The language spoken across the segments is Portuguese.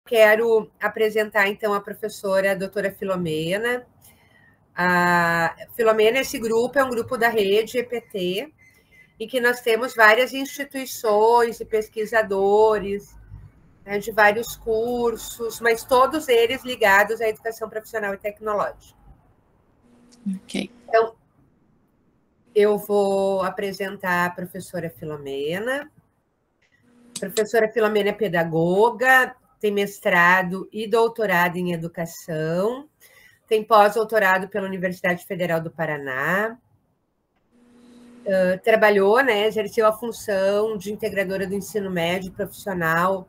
quero apresentar, então, a professora doutora Filomena. A Filomena, esse grupo é um grupo da rede EPT, em que nós temos várias instituições e pesquisadores, né, de vários cursos, mas todos eles ligados à educação profissional e tecnológica. Ok. Então, eu vou apresentar a professora Filomena. A professora Filomena é pedagoga, tem mestrado e doutorado em educação, tem pós-doutorado pela Universidade Federal do Paraná, trabalhou, né, exerceu a função de integradora do ensino médio profissional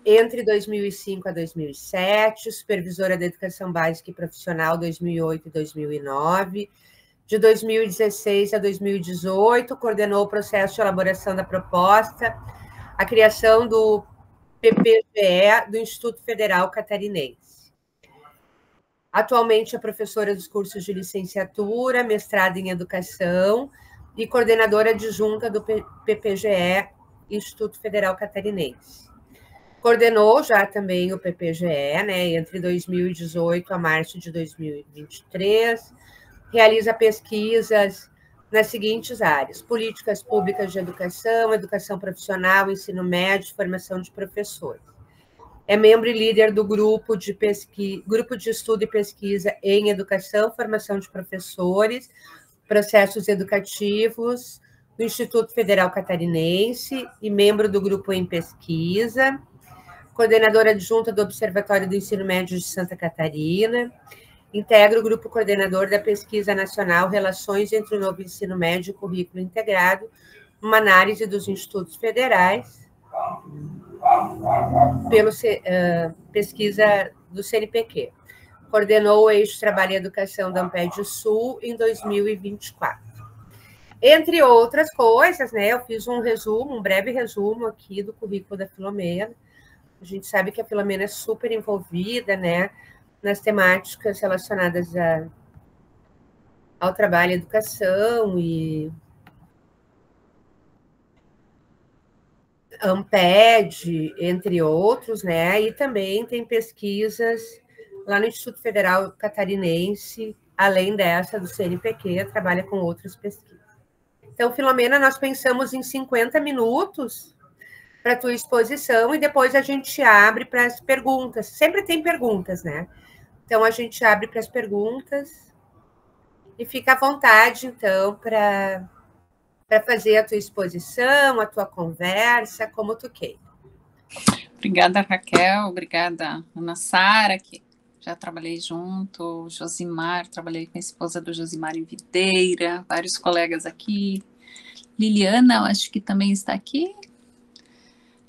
entre 2005 a 2007, supervisora da educação básica e profissional 2008 e 2009, de 2016 a 2018, coordenou o processo de elaboração da proposta, a criação do PPGE do Instituto Federal Catarinense. Atualmente é professora dos cursos de licenciatura, mestrado em educação e coordenadora adjunta do PPGE Instituto Federal Catarinense. Coordenou já também o PPGE, né, entre 2018 a março de 2023, realiza pesquisas nas seguintes áreas: políticas públicas de educação, educação profissional, ensino médio, formação de professores. É membro e líder do grupo de estudo e pesquisa em educação, formação de professores, processos educativos do Instituto Federal Catarinense e membro do grupo em pesquisa, coordenadora adjunta do Observatório do Ensino Médio de Santa Catarina, integra o grupo coordenador da Pesquisa Nacional Relações entre o Novo Ensino Médio e o Currículo Integrado, uma análise dos institutos federais, pelo pesquisa do CNPq. Coordenou o eixo Trabalho e Educação da Amped Sul em 2024. Entre outras coisas, né, eu fiz um breve resumo aqui do currículo da Filomena. A gente sabe que a Filomena é super envolvida, né, nas temáticas relacionadas ao trabalho e educação e Amped, entre outros, né, e também tem pesquisas lá no Instituto Federal Catarinense, além dessa do CNPq, trabalha com outras pesquisas. Então, Filomena, nós pensamos em 50 minutos para a tua exposição e depois a gente abre para as perguntas. Sempre tem perguntas, né? Então, a gente abre para as perguntas e fica à vontade, então, para fazer a tua exposição, a tua conversa, como tu queira. Obrigada, Raquel. Obrigada, Ana Sara, que já trabalhei junto, Josimar, trabalhei com a esposa do Josimar em Videira, vários colegas aqui. Liliana, eu acho que também está aqui.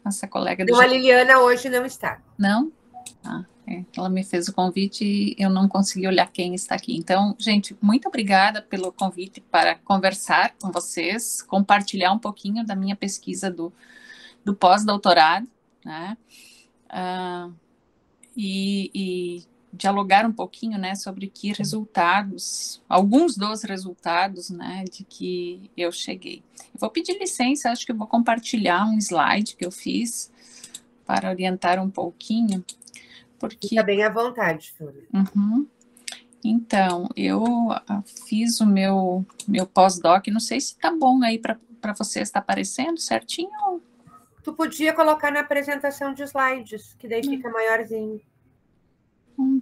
Nossa colega do... Não, a Liliana hoje não está. Não? Ah, ela me fez o convite e eu não consegui olhar quem está aqui. Então, gente, muito obrigada pelo convite para conversar com vocês, compartilhar um pouquinho da minha pesquisa do pós-doutorado, né? E dialogar um pouquinho, né, sobre que resultados, alguns dos resultados, né, de que eu cheguei. Eu vou pedir licença, acho que eu vou compartilhar um slide que eu fiz para orientar um pouquinho, porque... Fica bem à vontade, Flávia. Uhum. Então, eu fiz o meu pós-doc, não sei se tá bom aí para você, está aparecendo certinho? Tu podia colocar na apresentação de slides, que daí fica maiorzinho.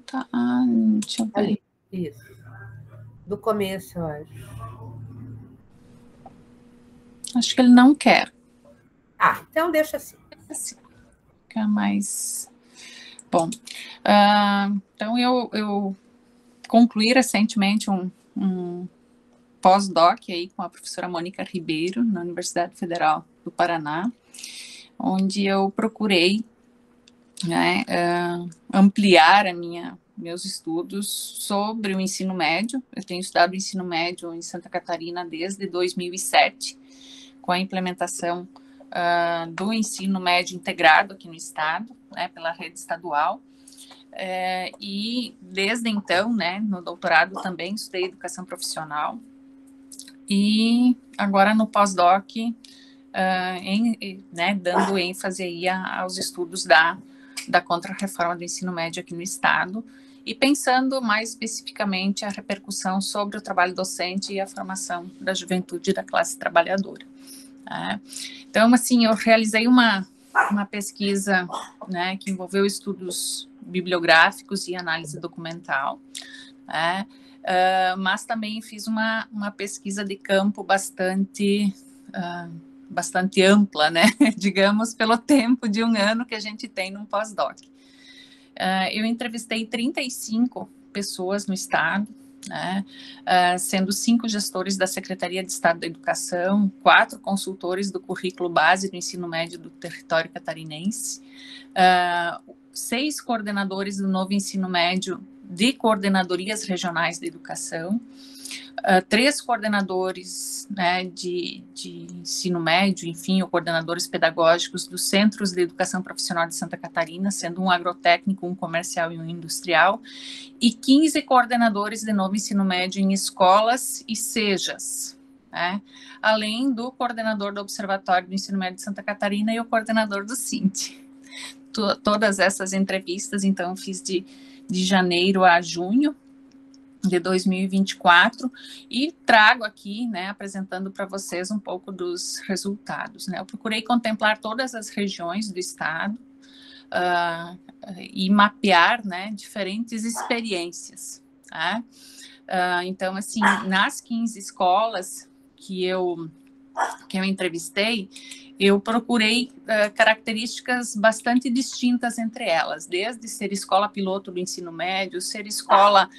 Tá, deixa eu ver. Ali, isso. Do começo, eu acho. Acho que ele não quer. Então deixa assim. Fica mais... Bom, então eu concluí recentemente um pós-doc aí com a professora Mônica Ribeiro, na Universidade Federal do Paraná, onde eu procurei, né, ampliar meus estudos sobre o ensino médio. Eu tenho estudado o ensino médio em Santa Catarina desde 2007, com a implementação do ensino médio integrado aqui no estado, né, pela rede estadual. E desde então, né, no doutorado também estudei educação profissional e agora no pós-doc, né, dando ênfase aí aos estudos da da Contra-Reforma do Ensino Médio aqui no Estado, e pensando mais especificamente a repercussão sobre o trabalho docente e a formação da juventude da classe trabalhadora. Então, assim, eu realizei uma pesquisa, né, que envolveu estudos bibliográficos e análise documental, mas também fiz uma pesquisa de campo bastante ampla, né, digamos, pelo tempo de 1 ano que a gente tem num pós-doc. Eu entrevistei 35 pessoas no Estado, né, sendo 5 gestores da Secretaria de Estado da Educação, 4 consultores do currículo base do ensino médio do território catarinense, 6 coordenadores do novo ensino médio de coordenadorias regionais de educação, 3 coordenadores, né, de ensino médio, enfim, ou coordenadores pedagógicos dos Centros de Educação Profissional de Santa Catarina, sendo um agrotécnico, um comercial e um industrial, e 15 coordenadores de novo ensino médio em escolas e SEJAs, né, além do coordenador do Observatório do Ensino Médio de Santa Catarina e o coordenador do SINT. Todas essas entrevistas, então, fiz de janeiro a junho de 2024, e trago aqui, né, apresentando para vocês um pouco dos resultados, né. Eu procurei contemplar todas as regiões do estado e mapear, né, diferentes experiências, tá? Então, assim, nas 15 escolas que eu entrevistei, eu procurei características bastante distintas entre elas, desde ser escola piloto do ensino médio, ser escola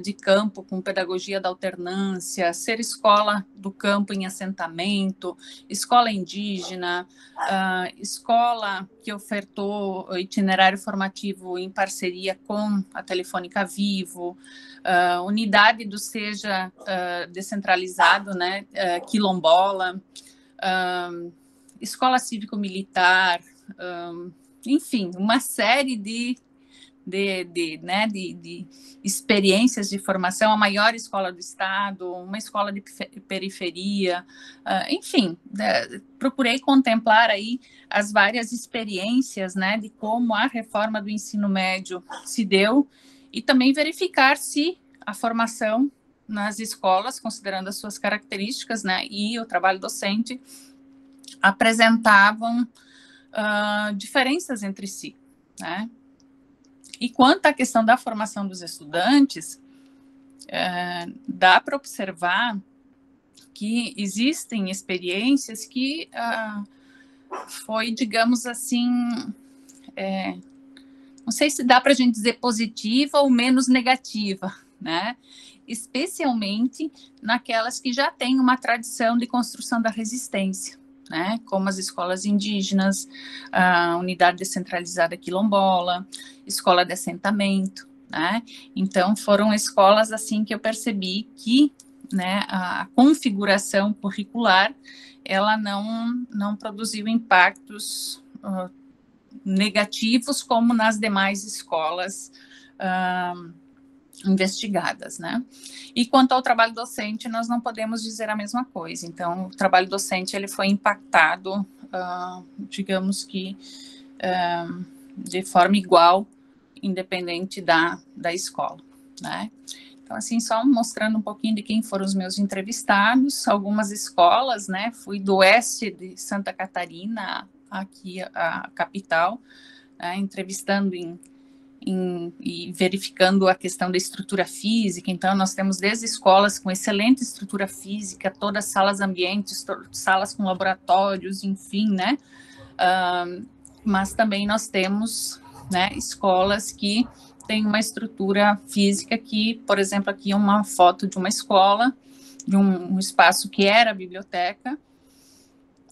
de campo com pedagogia da alternância, ser escola do campo em assentamento, escola indígena, escola que ofertou itinerário formativo em parceria com a Telefônica Vivo, unidade do SEJA descentralizado, né, quilombola, escola cívico-militar, enfim, uma série de experiências de formação, a maior escola do estado, uma escola de periferia, enfim, procurei contemplar aí as várias experiências, né, de como a reforma do ensino médio se deu, e também verificar se a formação nas escolas, considerando as suas características, né, e o trabalho docente, apresentavam diferenças entre si, né? E quanto à questão da formação dos estudantes, dá para observar que existem experiências que foi, digamos assim, não sei se dá para a gente dizer positiva ou menos negativa, né? Especialmente naquelas que já têm uma tradição de construção da resistência, né, como as escolas indígenas, a unidade descentralizada quilombola, escola de assentamento, né? Então foram escolas assim que eu percebi que, né, a configuração curricular ela não produziu impactos negativos como nas demais escolas investigadas, né? E quanto ao trabalho docente, nós não podemos dizer a mesma coisa. Então, o trabalho docente ele foi impactado, digamos que de forma igual, independente da escola, né? Então, assim, só mostrando um pouquinho de quem foram os meus entrevistados, algumas escolas, né? Fui do oeste de Santa Catarina, aqui a capital, entrevistando e verificando a questão da estrutura física. Então, nós temos desde escolas com excelente estrutura física, todas salas ambientes, salas com laboratórios, enfim, né? Mas também nós temos, né, escolas que têm uma estrutura física que, por exemplo, aqui é uma foto de uma escola, de um espaço que era a biblioteca,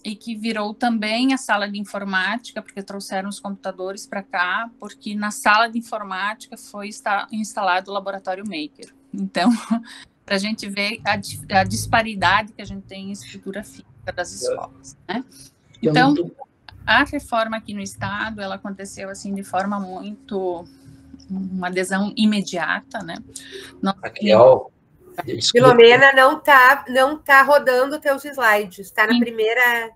e que virou também a sala de informática, porque trouxeram os computadores para cá, porque na sala de informática foi instalado o laboratório Maker. Então, para a gente ver a disparidade que a gente tem em estrutura física das escolas, né? Então, a reforma aqui no estado, ela aconteceu assim de forma muito, uma adesão imediata, né? Filomena, não tá rodando teus slides, está na primeira,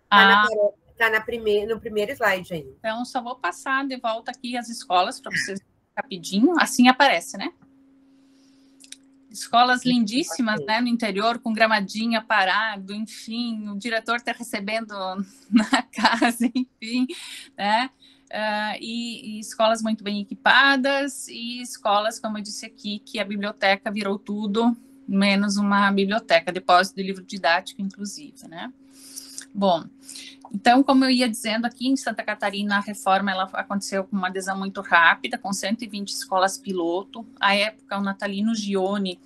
tá está no primeiro slide ainda. Então, só vou passar de volta aqui as escolas para vocês rapidinho, assim aparece, né? Escolas lindíssimas, né, no interior, com gramadinha parado, enfim, o diretor está recebendo na casa, enfim, né? E escolas muito bem equipadas e escolas, como eu disse aqui, que a biblioteca virou tudo, menos uma biblioteca, depósito de livro didático, inclusive, né? Bom, então, como eu ia dizendo, aqui em Santa Catarina, a reforma ela aconteceu com uma adesão muito rápida, com 120 escolas piloto. À época, o Natalino Gione,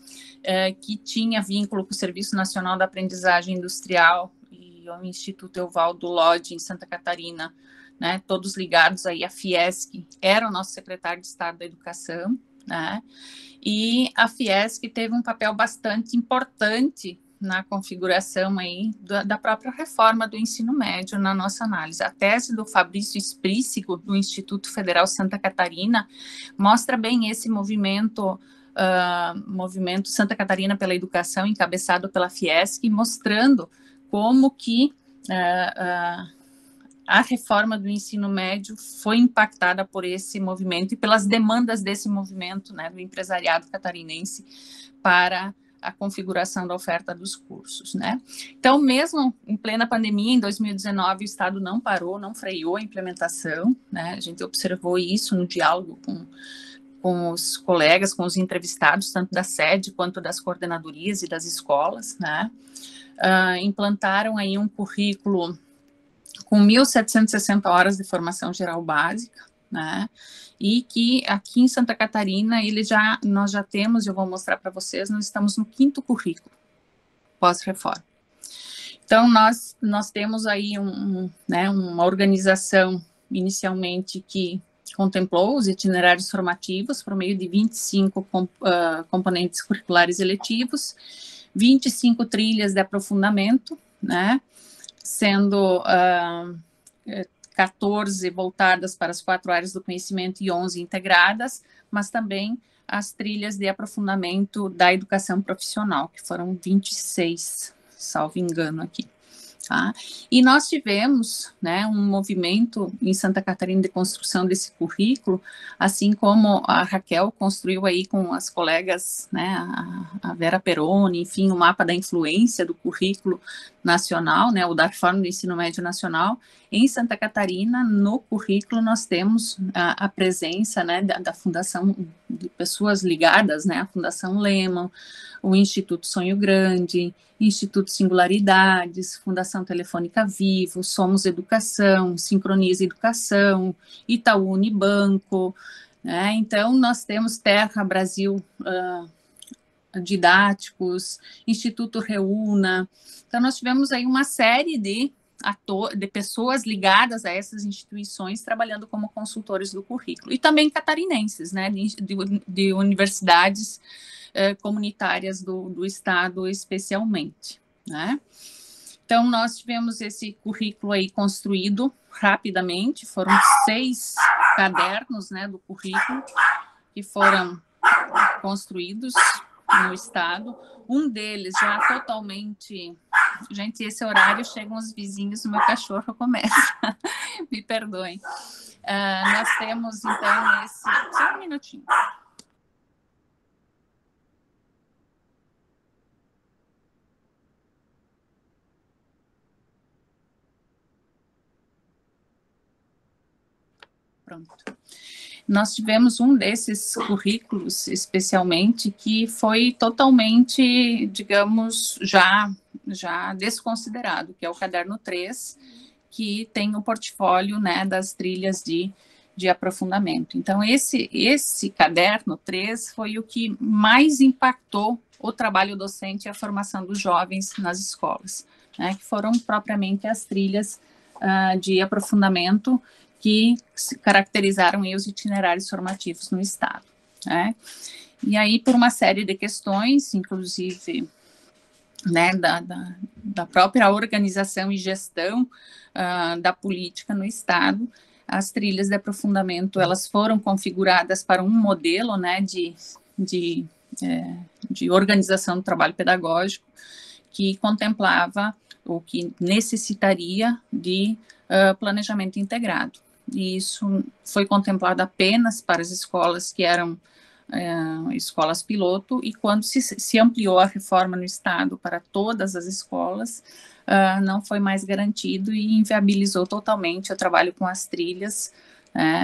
que tinha vínculo com o Serviço Nacional da Aprendizagem Industrial e o Instituto Evaldo Lodge, em Santa Catarina, né, todos ligados aí à Fiesc, era o nosso secretário de Estado da Educação, né, e a Fiesc teve um papel bastante importante na configuração aí da própria reforma do ensino médio na nossa análise. A tese do Fabrício Sprícigo, do Instituto Federal Santa Catarina, mostra bem esse movimento Santa Catarina pela Educação, encabeçado pela Fiesc, mostrando como que a reforma do ensino médio foi impactada por esse movimento e pelas demandas desse movimento, né, do empresariado catarinense para a configuração da oferta dos cursos, né? Então, mesmo em plena pandemia, em 2019, o Estado não parou, não freou a implementação, né? A gente observou isso no diálogo com os colegas, com os entrevistados, tanto da sede quanto das coordenadorias e das escolas, né? Implantaram aí um currículo com 1.760 horas de formação geral básica, né? E que aqui em Santa Catarina nós já temos, eu vou mostrar para vocês, nós estamos no 5º currículo pós-reforma. Então, nós temos aí uma organização inicialmente que contemplou os itinerários formativos por meio de 25 componentes curriculares eletivos, 25 trilhas de aprofundamento, né, sendo 14 voltadas para as 4 áreas do conhecimento e 11 integradas, mas também as trilhas de aprofundamento da educação profissional, que foram 26, salvo engano aqui. Tá? E nós tivemos, né, um movimento em Santa Catarina de construção desse currículo, assim como a Raquel construiu aí com as colegas, né, a Vera Peroni, enfim, o mapa da influência do currículo nacional, né, o da reforma do ensino médio nacional. Em Santa Catarina, no currículo, nós temos a presença, né, da fundação de pessoas ligadas, né, a Fundação Lehman, o Instituto Sonho Grande, Instituto Singularidades, Fundação Telefônica Vivo, Somos Educação, Sincroniza Educação, Itaú Unibanco, né? Então, nós temos Terra Brasil Didáticos, Instituto Reúna. Então, nós tivemos aí uma série de pessoas ligadas a essas instituições trabalhando como consultores do currículo. E também catarinenses, né, de universidades comunitárias do Estado, especialmente, né? Então, nós tivemos esse currículo aí construído rapidamente, foram 6 cadernos, né, do currículo que foram construídos no Estado, um deles já totalmente... Gente, esse horário chegam os vizinhos, o meu cachorro começa, me perdoem. Nós temos, então, só um minutinho. Pronto. Nós tivemos um desses currículos, especialmente, que foi totalmente, digamos, já desconsiderado, que é o caderno 3, que tem o portfólio, né, das trilhas de aprofundamento. Então, esse caderno 3 foi o que mais impactou o trabalho docente e a formação dos jovens nas escolas, né, que foram propriamente as trilhas de aprofundamento que caracterizaram aí os itinerários formativos no Estado, né? E aí, por uma série de questões, inclusive, né, da própria organização e gestão da política no Estado, as trilhas de aprofundamento, elas foram configuradas para um modelo, né, de organização do trabalho pedagógico que contemplava o que necessitaria de planejamento integrado. E isso foi contemplado apenas para as escolas que eram escolas piloto, e quando se ampliou a reforma no Estado para todas as escolas, não foi mais garantido e inviabilizou totalmente o trabalho com as trilhas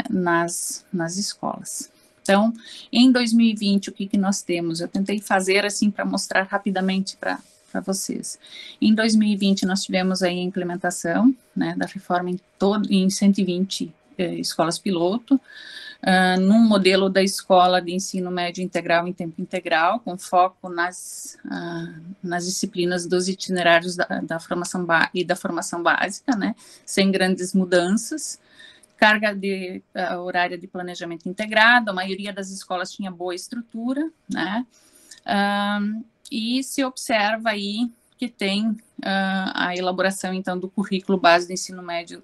nas escolas. Então, em 2020, o que nós temos? Eu tentei fazer assim para mostrar rapidamente para vocês. Em 2020, nós tivemos aí a implementação, né, da reforma em 120 escolas piloto, num modelo da escola de ensino médio integral em tempo integral, com foco nas disciplinas dos itinerários da formação e da formação básica, né, sem grandes mudanças. Carga horária de planejamento integrado, a maioria das escolas tinha boa estrutura, né, e se observa aí que tem a elaboração, então, do currículo base do ensino médio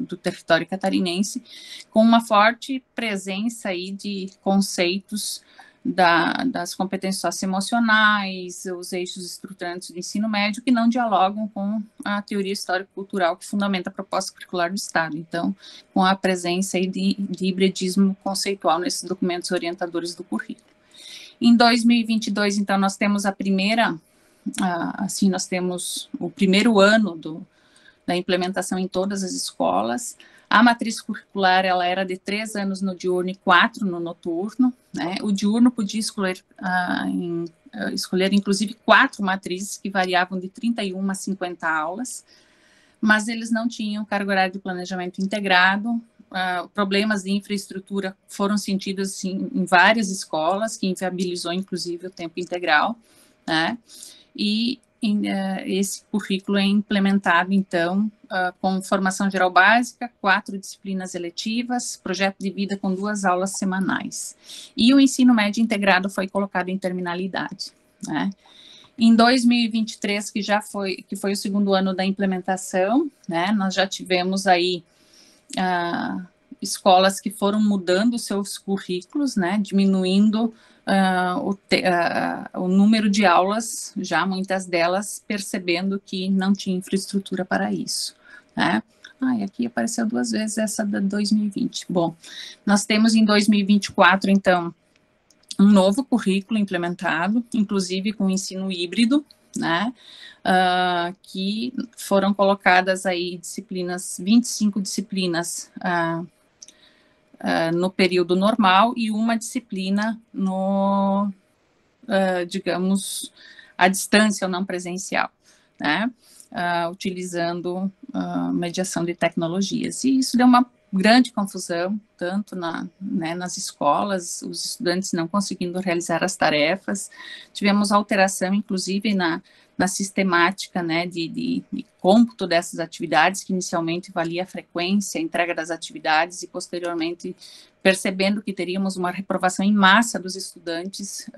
do território catarinense, com uma forte presença aí de conceitos das competências socioemocionais, os eixos estruturantes do ensino médio, que não dialogam com a teoria histórico-cultural que fundamenta a proposta curricular do Estado. Então, com a presença aí de hibridismo conceitual nesses documentos orientadores do currículo. Em 2022, então, nós temos nós temos o primeiro ano da implementação em todas as escolas. A matriz curricular, ela era de 3 anos no diurno e 4 no noturno, né? O diurno podia escolher, inclusive, 4 matrizes que variavam de 31 a 50 aulas, mas eles não tinham carga horária de planejamento integrado. Problemas de infraestrutura foram sentidos assim, em várias escolas, que inviabilizou, inclusive, o tempo integral, né? E esse currículo é implementado, então, com formação geral básica, 4 disciplinas eletivas, projeto de vida com 2 aulas semanais. E o ensino médio integrado foi colocado em terminalidade, né? Em 2023, que foi o segundo ano da implementação, né, nós já tivemos aí escolas que foram mudando seus currículos, né, diminuindo o número de aulas, já muitas delas percebendo que não tinha infraestrutura para isso, né. E aqui apareceu 2 vezes essa de 2020. Bom, nós temos em 2024, então, um novo currículo implementado, inclusive com ensino híbrido, né, que foram colocadas aí 25 disciplinas no período normal e uma disciplina digamos, à distância ou não presencial, né, utilizando mediação de tecnologias. E isso deu uma grande confusão, tanto nas escolas, os estudantes não conseguindo realizar as tarefas. Tivemos alteração, inclusive, na sistemática, né, de cômputo dessas atividades, que inicialmente valia a frequência, a entrega das atividades, e posteriormente, percebendo que teríamos uma reprovação em massa dos estudantes,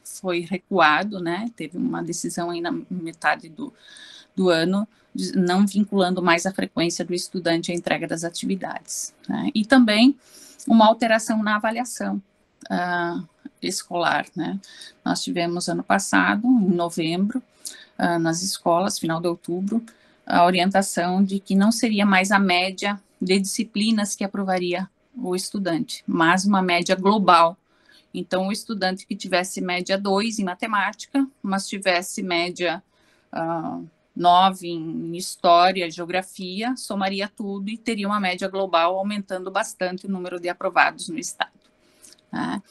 foi recuado, né, teve uma decisão aí na metade do ano, não vinculando mais a frequência do estudante à entrega das atividades, né? E também uma alteração na avaliação escolar, né? Nós tivemos ano passado, em novembro, nas escolas, final de outubro, a orientação de que não seria mais a média de disciplinas que aprovaria o estudante, mas uma média global. Então, o estudante que tivesse média 2 em matemática, mas tivesse média 9 em história, geografia, somaria tudo e teria uma média global, aumentando bastante o número de aprovados no estado, né?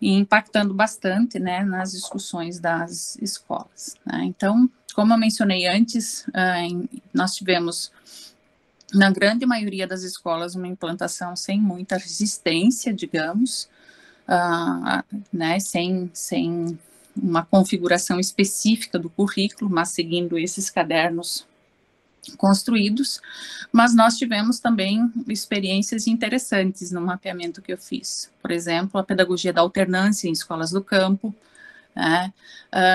E impactando bastante, né, nas discussões das escolas, né? Então, como eu mencionei antes, nós tivemos, na grande maioria das escolas, uma implantação sem muita resistência, digamos, né, sem uma configuração específica do currículo, mas seguindo esses cadernos construídos, mas nós tivemos também experiências interessantes no mapeamento que eu fiz. Por exemplo, a pedagogia da alternância em escolas do campo, né?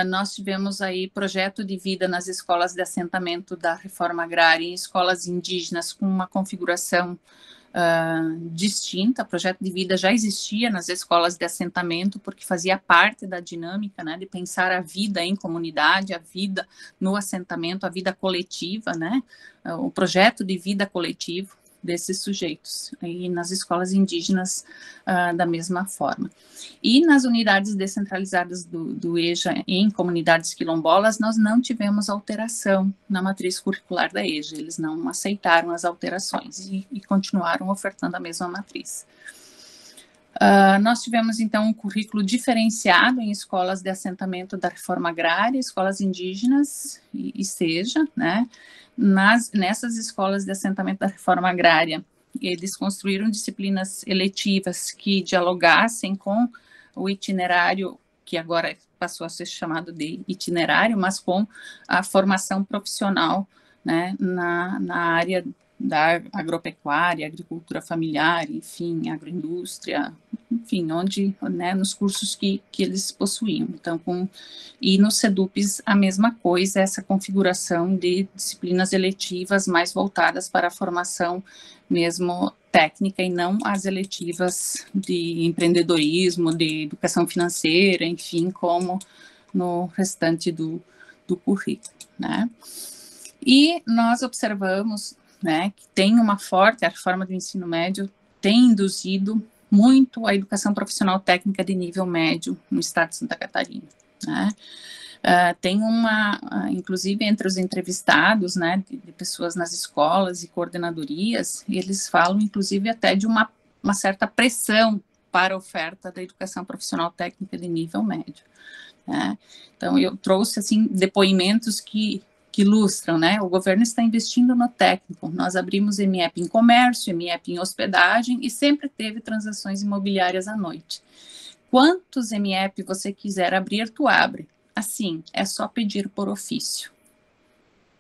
Nós tivemos aí projeto de vida nas escolas de assentamento da reforma agrária, em escolas indígenas, com uma configuração distinta. O projeto de vida já existia nas escolas de assentamento, porque fazia parte da dinâmica, né, de pensar a vida em comunidade, a vida no assentamento, a vida coletiva, né, o projeto de vida coletivo desses sujeitos, e nas escolas indígenas da mesma forma. E nas unidades descentralizadas do EJA em comunidades quilombolas, nós não tivemos alteração na matriz curricular da EJA, eles não aceitaram as alterações e continuaram ofertando a mesma matriz. Nós tivemos, então, um currículo diferenciado em escolas de assentamento da reforma agrária, escolas indígenas e SEJA, né? Nessas escolas de assentamento da reforma agrária, eles construíram disciplinas eletivas que dialogassem com o itinerário, que agora passou a ser chamado de itinerário, mas com a formação profissional, né, na área da agropecuária, agricultura familiar, enfim, agroindústria, enfim, onde, né, nos cursos que eles possuíam. Então, e nos CEDUPs a mesma coisa, essa configuração de disciplinas eletivas mais voltadas para a formação mesmo técnica e não as eletivas de empreendedorismo, de educação financeira, enfim, como no restante do currículo, né? E nós observamos, né, que tem a reforma do ensino médio tem induzido muito a educação profissional técnica de nível médio no estado de Santa Catarina, né? Tem inclusive entre os entrevistados, né, de pessoas nas escolas e coordenadorias, eles falam inclusive até de uma certa pressão para a oferta da educação profissional técnica de nível médio, né? Então eu trouxe assim depoimentos que ilustram, né? O governo está investindo no técnico. Nós abrimos MEP em comércio, MEP em hospedagem e sempre teve transações imobiliárias à noite. Quantos MEP você quiser abrir, tu abre. Assim, é só pedir por ofício,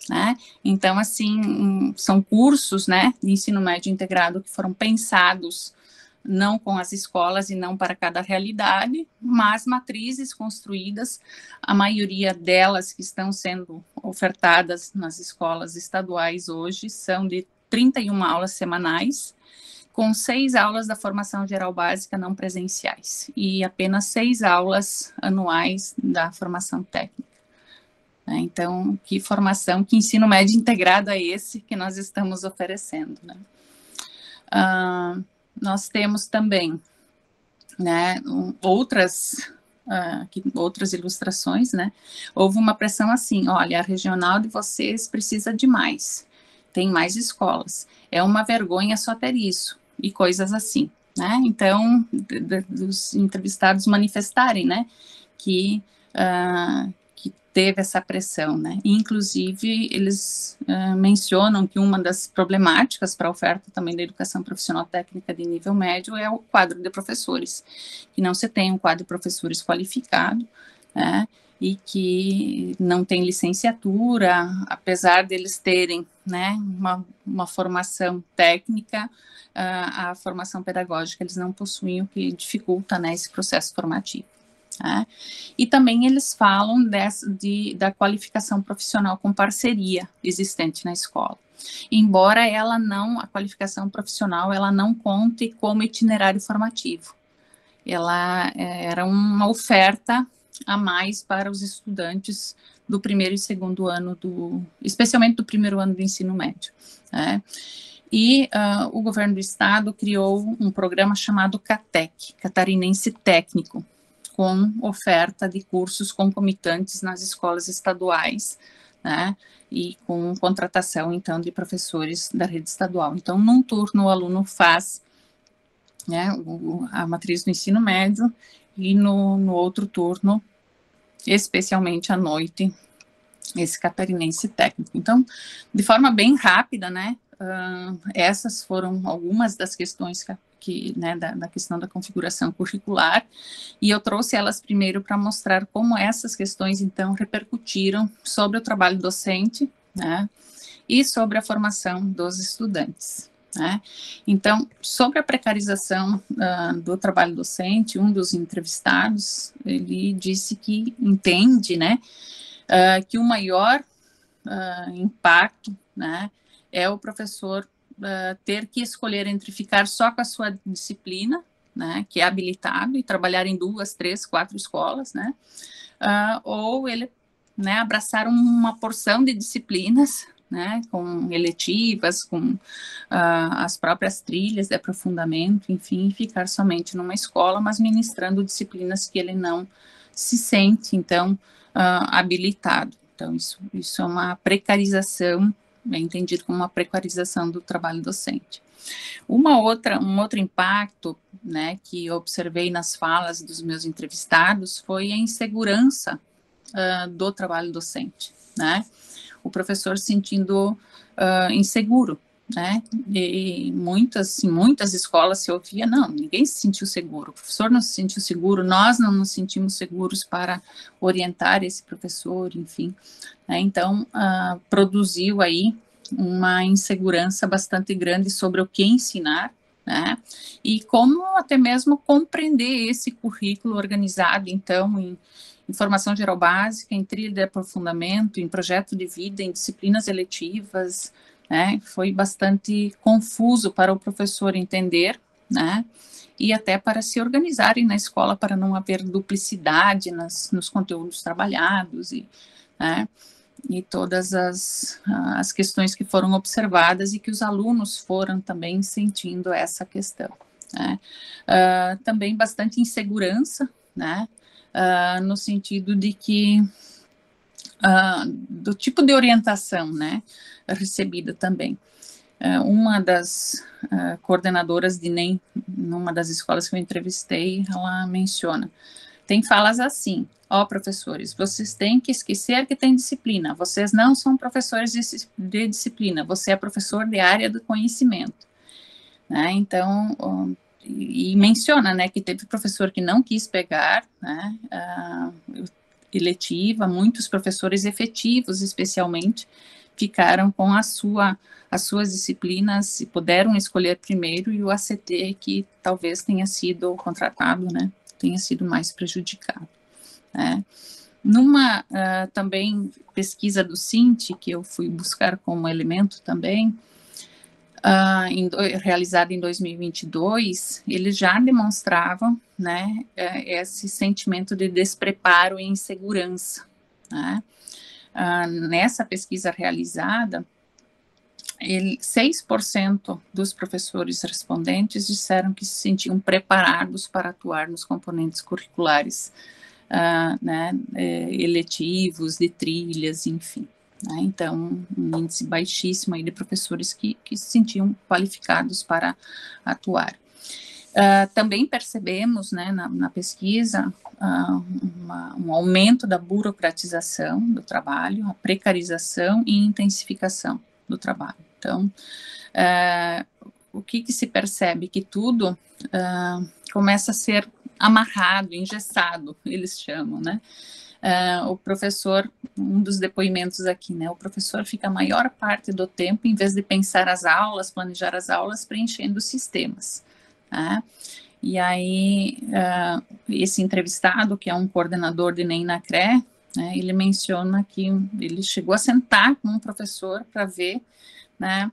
né? Então, assim, são cursos, né, de ensino médio integrado que foram pensados não com as escolas e não para cada realidade, mas matrizes construídas, a maioria delas que estão sendo ofertadas nas escolas estaduais hoje são de 31 aulas semanais, com 6 aulas da formação geral básica não presenciais e apenas 6 aulas anuais da formação técnica. Então, que formação, que ensino médio integrado é esse que nós estamos oferecendo, né? Nós temos também, né, outras ilustrações, né? Houve uma pressão assim, olha, a regional de vocês precisa de mais, tem mais escolas, é uma vergonha só ter isso, e coisas assim, né? Então, dos entrevistados manifestarem, né, que teve essa pressão, né? Inclusive, eles mencionam que uma das problemáticas para a oferta também da educação profissional técnica de nível médio é o quadro de professores, que não se tem um quadro de professores qualificado, né? E que não tem licenciatura, apesar deles terem, né, uma formação técnica, a formação pedagógica eles não possuem, o que dificulta, né, esse processo formativo. Né? E também eles falam da qualificação profissional com parceria existente na escola. Embora a qualificação profissional, ela não conte como itinerário formativo. Ela era uma oferta a mais para os estudantes do primeiro e segundo ano, especialmente do primeiro ano do ensino médio, né? E o governo do estado criou um programa chamado CATEC, Catarinense Técnico, com oferta de cursos concomitantes nas escolas estaduais, né, e com contratação, então, de professores da rede estadual. Então, num turno, o aluno faz, né, a matriz do ensino médio, e no outro turno, especialmente à noite, esse catarinense técnico. Então, de forma bem rápida, né, essas foram algumas das questões né, da questão da configuração curricular, e eu trouxe elas primeiro para mostrar como essas questões, então, repercutiram sobre o trabalho docente, né, e sobre a formação dos estudantes, né. Então, sobre a precarização do trabalho docente, um dos entrevistados, ele disse que entende, né, que o maior impacto, né, é o professor ter que escolher entre ficar só com a sua disciplina, né, que é habilitado, e trabalhar em 2, 3, 4 escolas, né, ou ele, né, abraçar uma porção de disciplinas, né, com eletivas, com as próprias trilhas de aprofundamento, enfim, ficar somente numa escola, mas ministrando disciplinas que ele não se sente, então, habilitado. Então, isso é uma precarização, é entendido como uma precarização do trabalho docente. Um outro impacto, né, que eu observei nas falas dos meus entrevistados foi a insegurança do trabalho docente, né? O professor se sentindo inseguro, né? E em muitas escolas se ouvia, não, ninguém se sentiu seguro, o professor não se sentiu seguro, nós não nos sentimos seguros para orientar esse professor, enfim, né? Então, produziu aí uma insegurança bastante grande sobre o que ensinar, né? E como até mesmo compreender esse currículo organizado, então, em formação geral básica, em trilha de aprofundamento, em projeto de vida, em disciplinas eletivas, né? Foi bastante confuso para o professor entender, né? E até para se organizarem na escola, para não haver duplicidade nos conteúdos trabalhados, né? E todas as questões que foram observadas e que os alunos foram também sentindo essa questão, né? Também bastante insegurança, né? No sentido de que do tipo de orientação, né, recebida também. Uma das coordenadoras de NEM, numa das escolas que eu entrevistei, ela menciona, tem falas assim, professores, vocês têm que esquecer que tem disciplina, vocês não são professores de disciplina, você é professor de área do conhecimento, né? Então, e menciona, né, que teve professor que não quis pegar, né, eletiva, muitos professores efetivos, especialmente, ficaram com as suas disciplinas e puderam escolher primeiro, e o ACT, que talvez tenha sido contratado, né, tenha sido mais prejudicado, né. Numa também pesquisa do CINT, que eu fui buscar como elemento também, realizada em 2022, eles já demonstravam, né, esse sentimento de despreparo e insegurança, né. Nessa pesquisa realizada, 6% dos professores respondentes disseram que se sentiam preparados para atuar nos componentes curriculares, né, eletivos, de trilhas, enfim. Né? Então, um índice baixíssimo aí de professores que se sentiam qualificados para atuar. Também percebemos, né, na pesquisa, um aumento da burocratização do trabalho, a precarização e intensificação do trabalho. Então, o que se percebe? Que tudo começa a ser amarrado, engessado, eles chamam, né? O professor, um dos depoimentos aqui, né? O professor fica a maior parte do tempo, em vez de pensar as aulas, planejar as aulas, preenchendo sistemas, tá? E aí, esse entrevistado, que é um coordenador de NEM na CRE, né, ele menciona que ele chegou a sentar com um professor para ver, né,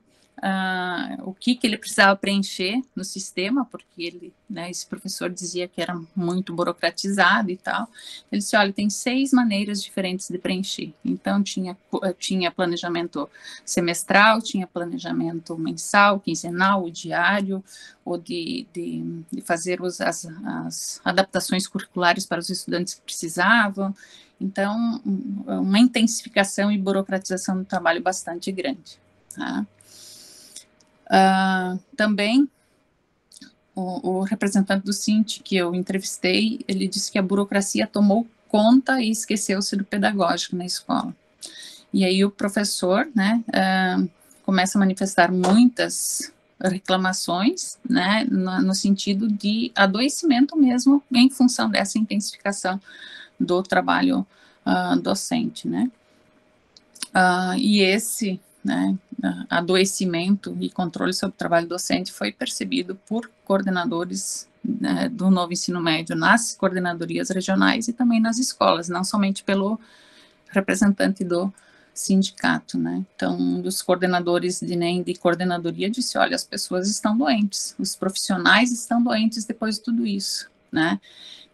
o que ele precisava preencher no sistema, porque ele, né, esse professor dizia que era muito burocratizado e tal. Ele disse, olha, tem 6 maneiras diferentes de preencher. Então, tinha planejamento semestral, tinha planejamento mensal, quinzenal, diário, ou de fazer as adaptações curriculares para os estudantes que precisavam. Então, uma intensificação e burocratização do trabalho bastante grande, tá? Também, o representante do CINT que eu entrevistei, ele disse que a burocracia tomou conta e esqueceu-se do pedagógico na escola. E aí o professor, né, começa a manifestar muitas reclamações, né, no sentido de adoecimento mesmo, em função dessa intensificação do trabalho docente, né. E esse, né, adoecimento e controle sobre o trabalho docente foi percebido por coordenadores, né, do novo ensino médio nas coordenadorias regionais e também nas escolas, não somente pelo representante do sindicato, né? Então, um dos coordenadores de NEM de coordenadoria disse, olha, as pessoas estão doentes, os profissionais estão doentes depois de tudo isso, né?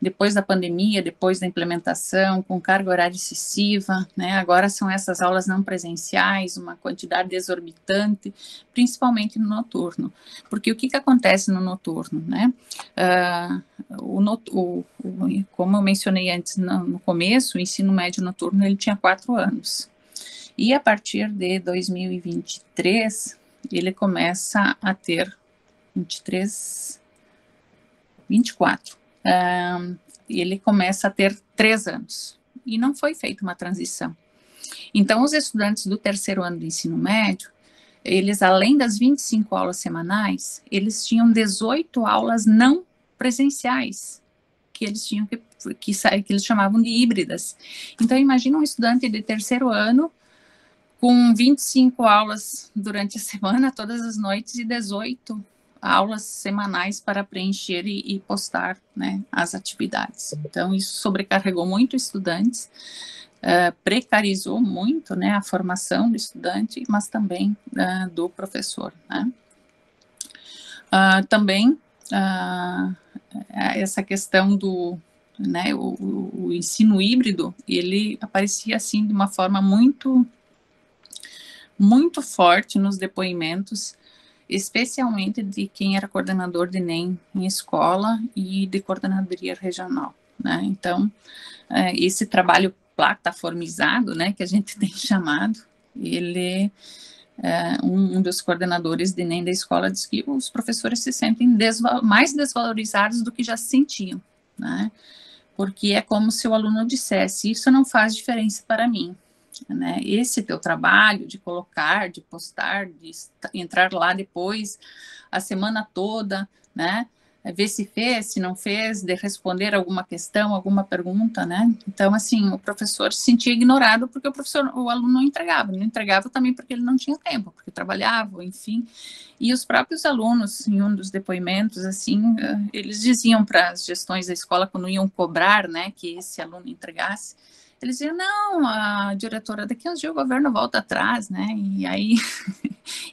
Depois da pandemia, depois da implementação, com carga horária excessiva, né? Agora são essas aulas não presenciais, uma quantidade exorbitante, principalmente no noturno. Porque o que acontece no noturno, né? Como eu mencionei antes no começo, o ensino médio noturno ele tinha 4 anos. E a partir de 2023, ele começa a ter 24. Ele começa a ter 3 anos. E não foi feita uma transição. Então, os estudantes do terceiro ano do ensino médio, eles, além das 25 aulas semanais, eles tinham 18 aulas não presenciais, que eles tinham que eles chamavam de híbridas. Então, imagina um estudante de terceiro ano com 25 aulas durante a semana, todas as noites, e 18 aulas semanais para preencher e postar, né, as atividades. Então, isso sobrecarregou muito estudantes, precarizou muito, né, a formação do estudante, mas também do professor, né. Também, essa questão do, né, o ensino híbrido, ele aparecia, assim, de uma forma muito forte nos depoimentos, especialmente de quem era coordenador de NEM em escola e de coordenadoria regional, né? Então, esse trabalho plataformizado, né, que a gente tem chamado, ele, um dos coordenadores de NEM da escola diz que os professores se sentem mais desvalorizados do que já se sentiam, né? Porque é como se o aluno dissesse, isso não faz diferença para mim, né? Esse teu trabalho de colocar, de postar, de entrar lá depois a semana toda, né? Ver se fez, se não fez, de responder alguma questão, alguma pergunta, né? Então, assim, o professor se sentia ignorado porque o aluno não entregava também porque ele não tinha tempo, porque trabalhava, enfim. E os próprios alunos, em um dos depoimentos, assim, eles diziam para as gestões da escola, quando iam cobrar, né, que esse aluno entregasse, eles diziam, não, a diretora, daqui a uns dias o governo volta atrás, né, e aí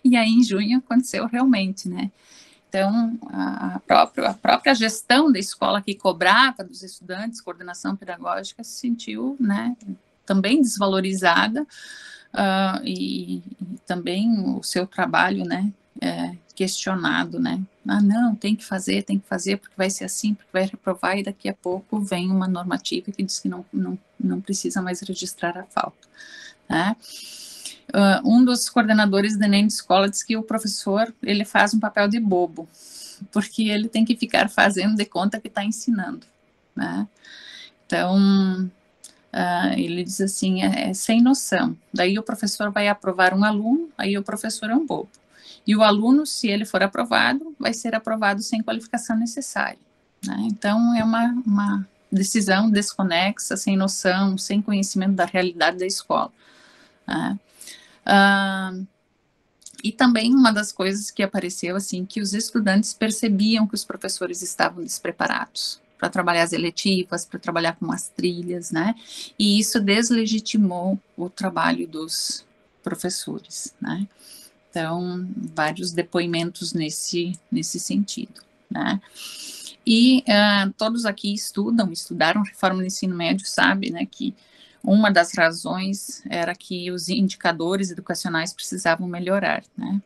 em junho aconteceu realmente, né. Então, a própria gestão da escola que cobrava dos estudantes, coordenação pedagógica, se sentiu, né, também desvalorizada, e também o seu trabalho, né, questionado, né, não, tem que fazer, porque vai ser assim, porque vai reprovar, e daqui a pouco vem uma normativa que diz que não precisa mais registrar a falta, né. Um dos coordenadores do Enem de escola diz que o professor, ele faz um papel de bobo, porque ele tem que ficar fazendo de conta que está ensinando, né. Então, ele diz assim, é sem noção. Daí o professor vai aprovar um aluno, aí o professor é um bobo. E o aluno, se ele for aprovado, vai ser aprovado sem qualificação necessária, né. Então, é uma decisão desconexa, sem noção, sem conhecimento da realidade da escola, né. E também uma das coisas que apareceu, assim, que os estudantes percebiam que os professores estavam despreparados para trabalhar as eletivas, para trabalhar com as trilhas, né, e isso deslegitimou o trabalho dos professores, né. Então, vários depoimentos nesse sentido, né. E todos aqui estudaram reforma do ensino médio, sabe, né, que uma das razões era que os indicadores educacionais precisavam melhorar, né.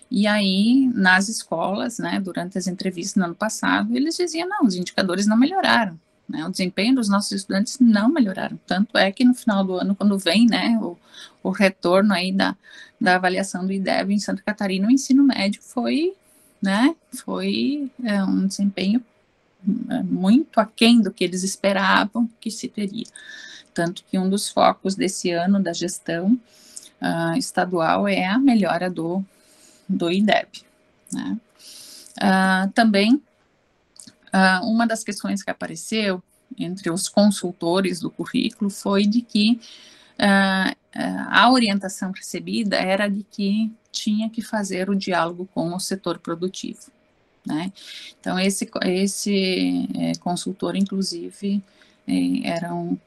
E aí, nas escolas, né, durante as entrevistas no ano passado, eles diziam, não, os indicadores não melhoraram, né, o desempenho dos nossos estudantes não melhoraram, tanto é que no final do ano, quando vem, né, o retorno aí da avaliação do IDEB em Santa Catarina, o ensino médio foi, né, um desempenho muito aquém do que eles esperavam que se teria. Tanto que um dos focos desse ano da gestão estadual é a melhora do IDEB, né. Também, uma das questões que apareceu entre os consultores do currículo foi de que a orientação recebida era de que tinha que fazer o diálogo com o setor produtivo, né. Então, esse consultor, inclusive, era um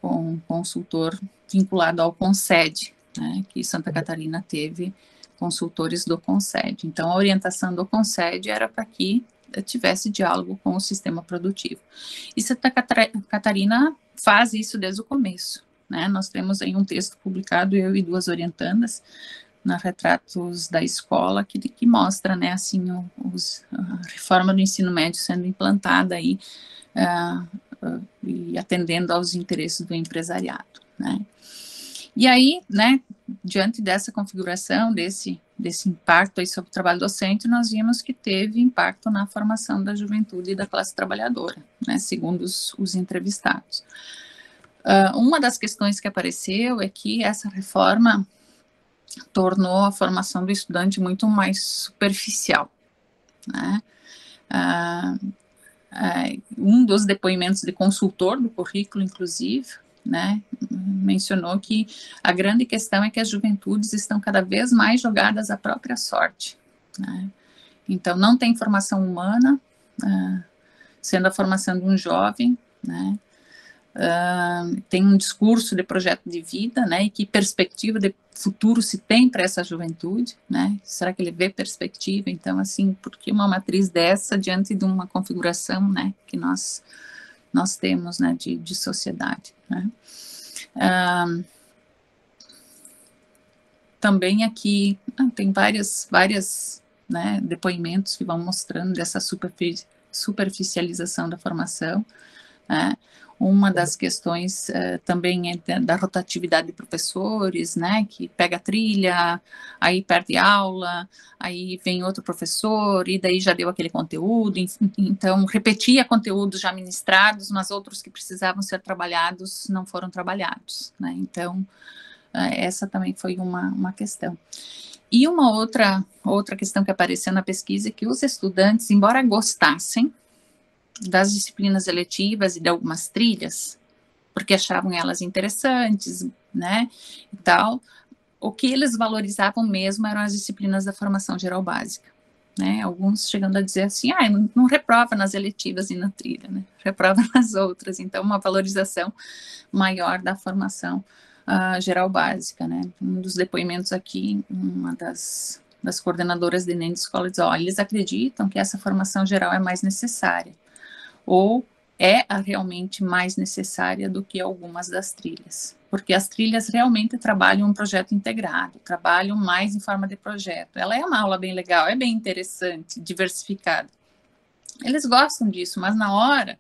consultor vinculado ao CONSED, né, que Santa Catarina teve consultores do CONSED. Então, a orientação do CONSED era para que tivesse diálogo com o sistema produtivo. E Santa Catarina faz isso desde o começo, né? Nós temos aí um texto publicado, eu e 2 orientandas, na Retratos da Escola, que mostra, né, assim, a reforma do ensino médio sendo implantada aí, e atendendo aos interesses do empresariado, né? E aí, né, diante dessa configuração, desse impacto aí sobre o trabalho docente, nós vimos que teve impacto na formação da juventude e da classe trabalhadora, né, segundo os entrevistados. Uma das questões que apareceu é que essa reforma tornou a formação do estudante muito mais superficial, né? Um dos depoimentos de consultor do currículo, inclusive, né, mencionou que a grande questão é que as juventudes estão cada vez mais jogadas à própria sorte, né? Então, não tem formação humana, sendo a formação de um jovem, né? Tem um discurso de projeto de vida, né, e que perspectiva de futuro se tem para essa juventude, né? Será que ele vê perspectiva? Então, assim, por que uma matriz dessa diante de uma configuração, né, que nós temos, né, de sociedade, né? Também aqui tem várias, né, depoimentos que vão mostrando dessa superficialização da formação, né? Uma das questões também é da rotatividade de professores, né, que pega a trilha, aí perde aula, aí vem outro professor, e daí já deu aquele conteúdo, então repetia conteúdos já ministrados, mas outros que precisavam ser trabalhados não foram trabalhados, né, então essa também foi uma questão. E uma outra questão que apareceu na pesquisa é que os estudantes, embora gostassem das disciplinas eletivas e de algumas trilhas, porque achavam elas interessantes, né, e tal, o que eles valorizavam mesmo eram as disciplinas da formação geral básica, né, alguns chegando a dizer assim, não reprova nas eletivas e na trilha, né, reprova nas outras, então uma valorização maior da formação geral básica, né. Um dos depoimentos aqui, uma das coordenadoras de ENEM de escola diz, eles acreditam que essa formação geral é mais necessária, ou é a realmente mais necessária do que algumas das trilhas, porque as trilhas realmente trabalham um projeto integrado, trabalham mais em forma de projeto. Ela é uma aula bem legal, é bem interessante, diversificada. Eles gostam disso, mas na hora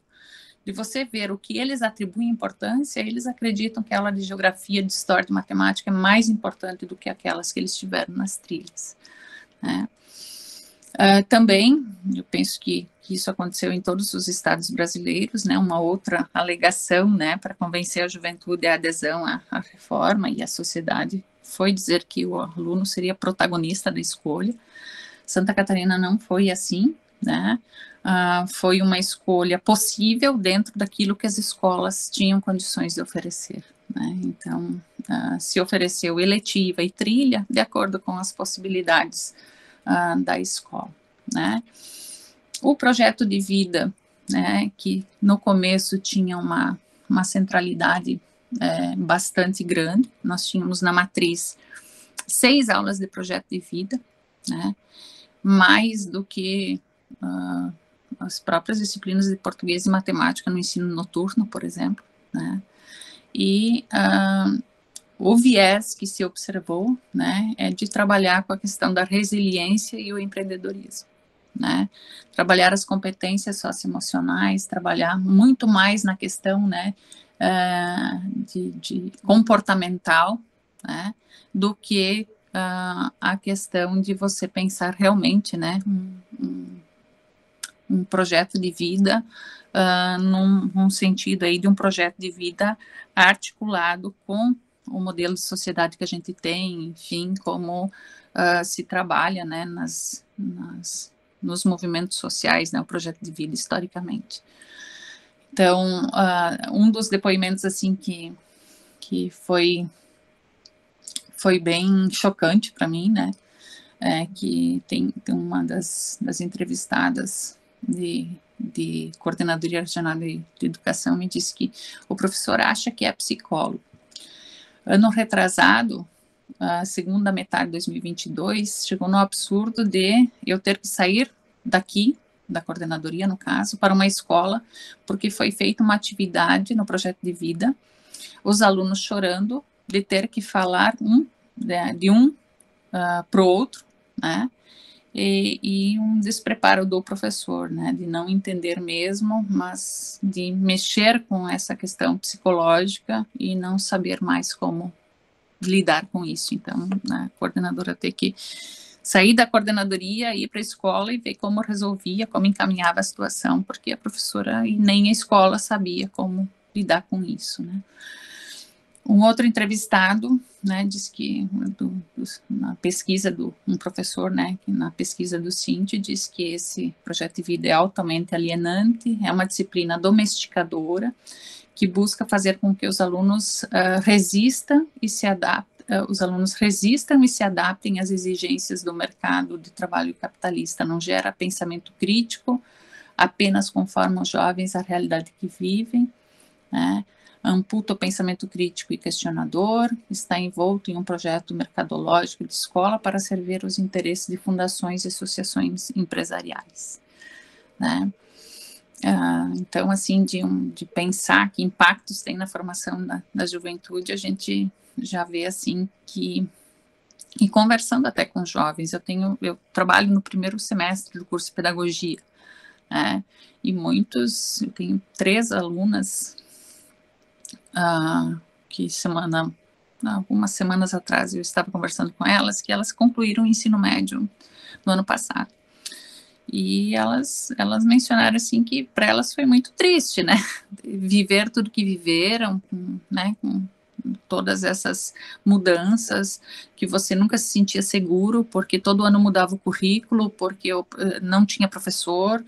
de você ver o que eles atribuem importância, eles acreditam que a aula de geografia, de história, de matemática é mais importante do que aquelas que eles tiveram nas trilhas, né? Também, eu penso que isso aconteceu em todos os estados brasileiros, né, uma outra alegação, né, para convencer a juventude à adesão à reforma e à sociedade, foi dizer que o aluno seria protagonista da escolha. Santa Catarina não foi assim, né, foi uma escolha possível dentro daquilo que as escolas tinham condições de oferecer, né, então se ofereceu eletiva e trilha de acordo com as possibilidades da escola, né. O projeto de vida, né, que no começo tinha uma centralidade bastante grande, nós tínhamos na matriz 6 aulas de projeto de vida, né, mais do que as próprias disciplinas de português e matemática no ensino noturno, por exemplo, né, e o viés que se observou, né, é de trabalhar com a questão da resiliência e o empreendedorismo, né, trabalhar as competências socioemocionais, trabalhar muito mais na questão, né, de comportamental, né, do que a questão de você pensar realmente, né, um projeto de vida num sentido aí de um projeto de vida articulado com o modelo de sociedade que a gente tem, enfim, como se trabalha, né, nos movimentos sociais, né, o projeto de vida historicamente. Então, um dos depoimentos, assim, que foi bem chocante para mim, né, que tem uma das entrevistadas de Coordenadoria Regional de Educação me disse que o professor acha que é psicólogo. Ano retrasado, a segunda metade de 2022, chegou no absurdo de eu ter que sair daqui, da coordenadoria, no caso, para uma escola, porque foi feita uma atividade no projeto de vida, os alunos chorando de ter que falar de um para o outro, né? E um despreparo do professor, né, de não entender mesmo, mas de mexer com essa questão psicológica e não saber mais como lidar com isso. Então, a coordenadora ter que sair da coordenadoria, ir para a escola e ver como resolvia, como encaminhava a situação, porque a professora e nem a escola sabia como lidar com isso, né. Um outro entrevistado, né, disse que na pesquisa um professor, né, que na pesquisa do CINT diz que esse projeto de vida é altamente alienante, é uma disciplina domesticadora que busca fazer com que os alunos resistam e se adaptem às exigências do mercado de trabalho capitalista. Não gera pensamento crítico, apenas conforma os jovens à realidade que vivem, né? Amputa o pensamento crítico e questionador, está envolto em um projeto mercadológico de escola para servir os interesses de fundações e associações empresariais, né? Então, assim, de pensar que impactos tem na formação da juventude, a gente já vê, assim, que, e conversando até com jovens, eu trabalho no primeiro semestre do curso de pedagogia, né? E eu tenho 3 alunas que algumas semanas atrás eu estava conversando com elas, que elas concluíram o ensino médio no ano passado. E elas mencionaram, assim, que para elas foi muito triste, né, viver tudo que viveram, né, com todas essas mudanças, que você nunca se sentia seguro, porque todo ano mudava o currículo, porque não tinha professor,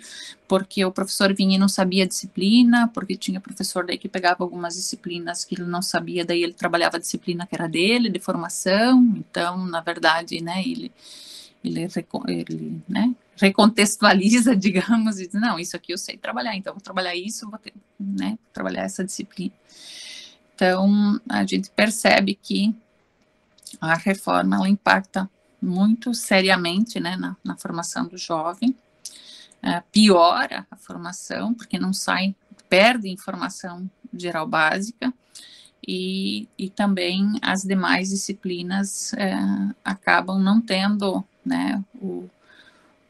porque o professor vinha e não sabia a disciplina, porque tinha professor daí que pegava algumas disciplinas que ele não sabia, daí ele trabalhava a disciplina que era dele, de formação. Então, na verdade, né, ele né, recontextualiza, digamos, e diz, não, isso aqui eu sei trabalhar, então vou trabalhar isso, vou ter, né, trabalhar essa disciplina. Então, a gente percebe que a reforma, ela impacta muito seriamente, né, na formação do jovem, piora a formação, porque não perde informação geral básica, e também as demais disciplinas acabam não tendo, né,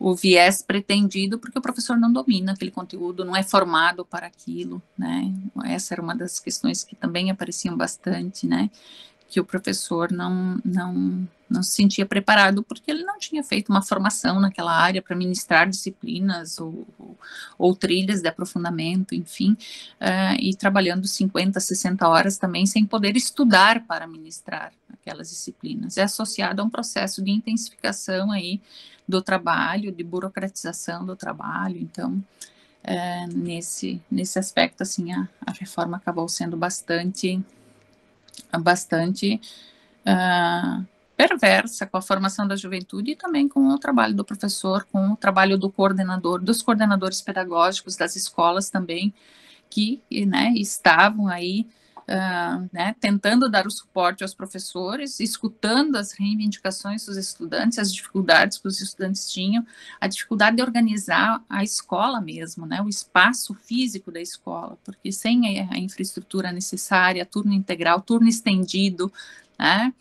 o viés pretendido, porque o professor não domina aquele conteúdo, não é formado para aquilo, né? Essa era uma das questões que também apareciam bastante, né? Que o professor não se sentia preparado porque ele não tinha feito uma formação naquela área para ministrar disciplinas ou trilhas de aprofundamento, enfim, e trabalhando 50, 60 horas também sem poder estudar para ministrar aquelas disciplinas. É associado a um processo de intensificação aí do trabalho, de burocratização do trabalho. Então, nesse aspecto, assim, a reforma acabou sendo bastante perversa com a formação da juventude e também com o trabalho do professor, com o trabalho do coordenador, dos coordenadores pedagógicos das escolas também, que, né, estavam aí, né, tentando dar o suporte aos professores, escutando as reivindicações dos estudantes, as dificuldades que os estudantes tinham, a dificuldade de organizar a escola mesmo, né, o espaço físico da escola, porque sem a infraestrutura necessária, turno integral, turno estendido, né.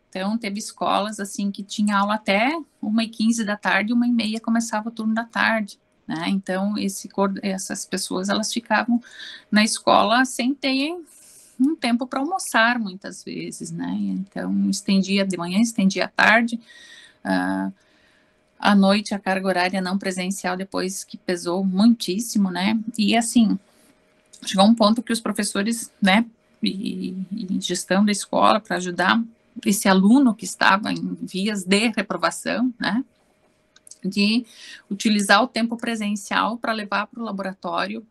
Então, teve escolas, assim, que tinha aula até 1h15 da tarde, 1h30 começava o turno da tarde, né? Então, essas pessoas, elas ficavam na escola sem ter um tempo para almoçar, muitas vezes, né? Então, estendia de manhã, estendia à tarde, à noite a carga horária não presencial, depois que pesou muitíssimo, né? E, assim, chegou um ponto que os professores, né, e gestão da escola, para ajudar esse aluno que estava em vias de reprovação, né, de utilizar o tempo presencial para levar para o laboratório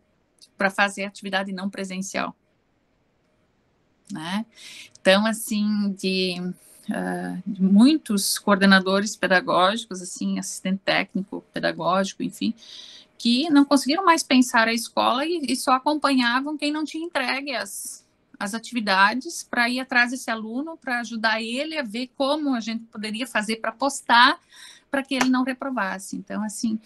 para fazer atividade não presencial, né. Então, assim, de muitos coordenadores pedagógicos, assim, assistente técnico pedagógico, enfim, que não conseguiram mais pensar a escola e só acompanhavam quem não tinha entregue as as atividades para ir atrás desse aluno, para ajudar ele a ver como a gente poderia fazer para postar, para que ele não reprovasse. Então, assim,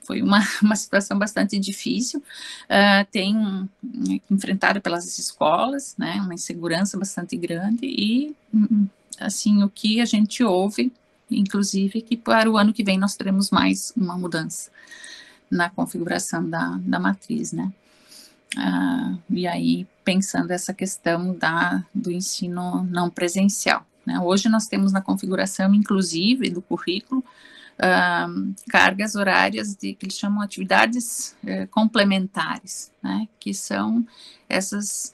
foi uma situação bastante difícil, enfrentada pelas escolas, né, uma insegurança bastante grande, e, assim, o que a gente ouve, inclusive, que para o ano que vem nós teremos mais uma mudança na configuração da matriz, né. E aí, pensando essa questão do ensino não presencial, né. Hoje nós temos na configuração, inclusive, do currículo, cargas horárias que eles chamam atividades complementares, né, que são essas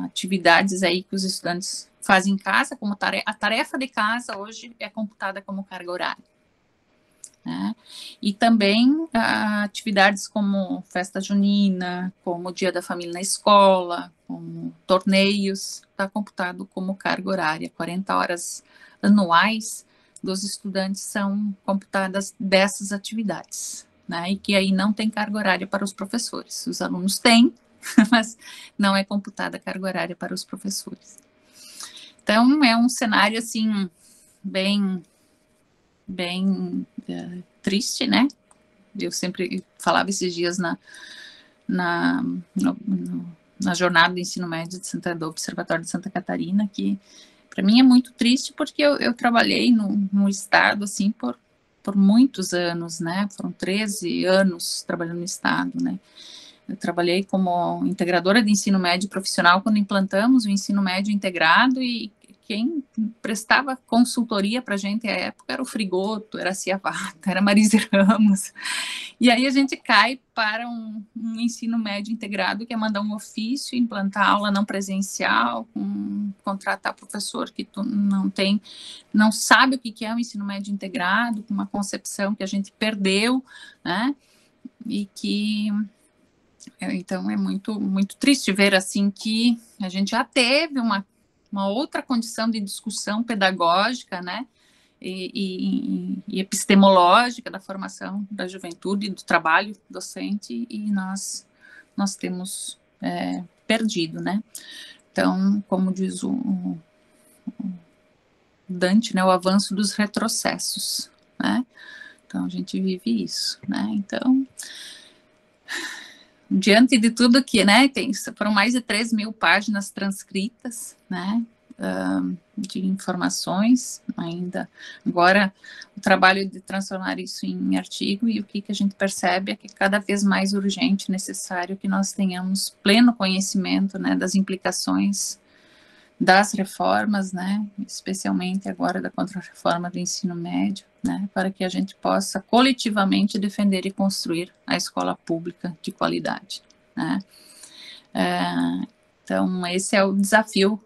atividades aí que os estudantes fazem em casa, como a tarefa de casa hoje é computada como carga horária. Né? E também atividades como festa junina, como o dia da família na escola, como torneios, está computado como carga horária. 40 horas anuais dos estudantes são computadas dessas atividades, né? E que aí não tem carga horária para os professores. Os alunos têm, mas não é computada a carga horária para os professores. Então, é um cenário, assim, bem triste, né? Eu sempre falava esses dias na jornada do ensino médio do Observatório de Santa Catarina, que para mim é muito triste, porque eu trabalhei no estado, assim, por muitos anos, né? Foram 13 anos trabalhando no estado, né? Eu trabalhei como integradora de ensino médio profissional quando implantamos o ensino médio integrado, e quem prestava consultoria para a gente à época era o Frigoto, era a Ciavata, era a Marise Ramos. E aí a gente cai para um ensino médio integrado, que é mandar um ofício, implantar aula não presencial, contratar professor que não sabe o que é o ensino médio integrado, com uma concepção que a gente perdeu, né? E que... Então, é muito, muito triste ver, assim, que a gente já teve uma outra condição de discussão pedagógica, né, e epistemológica da formação da juventude, do trabalho docente, e nós temos perdido, né. Então, como diz o Dante, né, o avanço dos retrocessos, né. Então, a gente vive isso, né. Então, diante de tudo que, né, foram mais de 3.000 páginas transcritas, né, de informações ainda. Agora, o trabalho de transformar isso em artigo, e o que a gente percebe é que cada vez mais urgente, necessário que nós tenhamos pleno conhecimento, né, das implicações das reformas, né, especialmente agora da contra-reforma do ensino médio, né, para que a gente possa coletivamente defender e construir a escola pública de qualidade, né. Então, esse é o desafio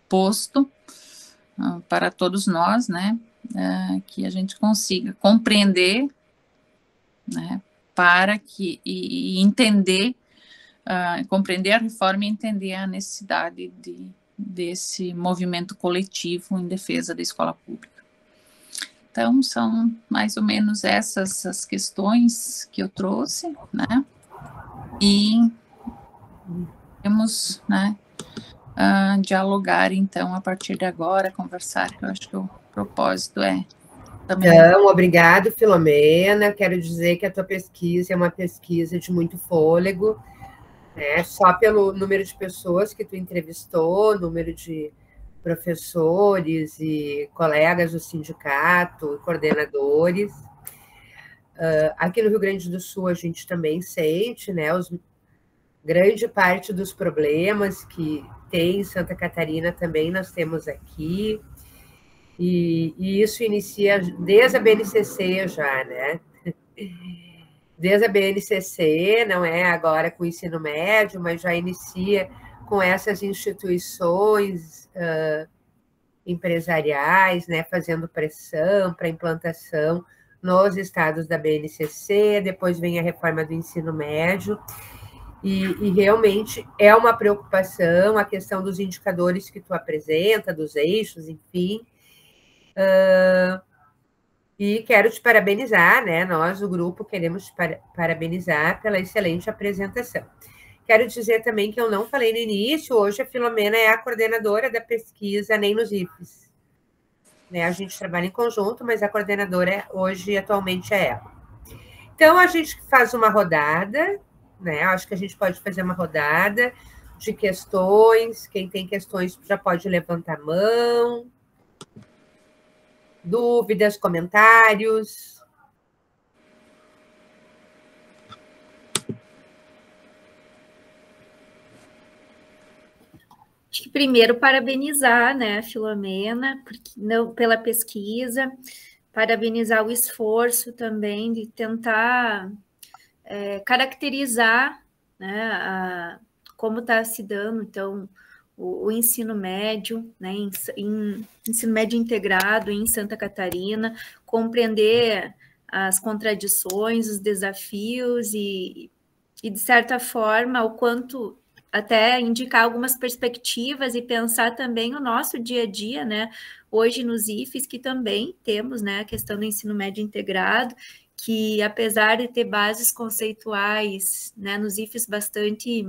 posto para todos nós, né, que a gente consiga compreender, né, para que, e entender, compreender a reforma e entender a necessidade desse movimento coletivo em defesa da escola pública. Então, são mais ou menos essas as questões que eu trouxe, né, e temos, né, dialogar, então, a partir de agora, conversar, que eu acho que o propósito é também... Então, obrigado, Filomena. Quero dizer que a tua pesquisa é uma pesquisa de muito fôlego, né? Só pelo número de pessoas que tu entrevistou, número de professores e colegas do sindicato, coordenadores. Aqui no Rio Grande do Sul a gente também sente, né, grande parte dos problemas que tem em Santa Catarina também nós temos aqui, e isso inicia desde a BNCC já, né? Desde a BNCC, não é agora com o ensino médio, mas já inicia com essas instituições empresariais, né, fazendo pressão para a implantação nos estados da BNCC, depois vem a reforma do ensino médio, e realmente é uma preocupação a questão dos indicadores que tu apresenta, dos eixos, enfim, E quero te parabenizar, né? Nós, o grupo, queremos te parabenizar pela excelente apresentação. Quero dizer também que eu não falei no início, hoje a Filomena é a coordenadora da pesquisa NEM nos IFES. Né? A gente trabalha em conjunto, mas a coordenadora hoje, atualmente, é ela. Então, a gente faz uma rodada, né? Acho que a gente pode fazer uma rodada de questões. Quem tem questões já pode levantar a mão. Dúvidas, comentários. Acho que primeiro parabenizar, né, a Filomena, porque não, pela pesquisa, parabenizar o esforço também de tentar caracterizar, né, como está se dando, então, o ensino médio, né, ensino médio integrado em Santa Catarina, compreender as contradições, os desafios e de certa forma, o quanto até indicar algumas perspectivas e pensar também o nosso dia a dia, né? Hoje nos IFES, que também temos, né, a questão do ensino médio integrado, que apesar de ter bases conceituais, né, nos IFES bastante...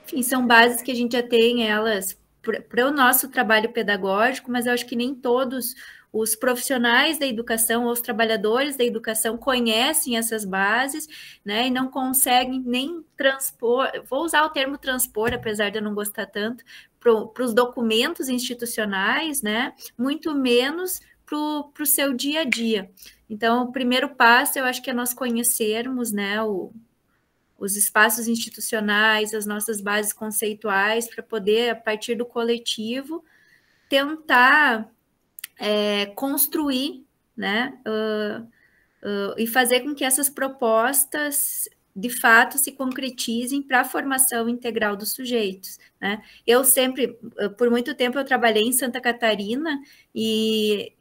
enfim, são bases que a gente já tem elas para o nosso trabalho pedagógico, mas eu acho que nem todos os profissionais da educação ou os trabalhadores da educação conhecem essas bases, né, e não conseguem nem transpor, vou usar o termo transpor, apesar de eu não gostar tanto, para os documentos institucionais, né, muito menos para o seu dia a dia. Então, o primeiro passo, eu acho que é nós conhecermos, né, os espaços institucionais, as nossas bases conceituais, para poder, a partir do coletivo, tentar construir, né, e fazer com que essas propostas, de fato, se concretizem para a formação integral dos sujeitos, né? Eu sempre, por muito tempo, eu trabalhei em Santa Catarina e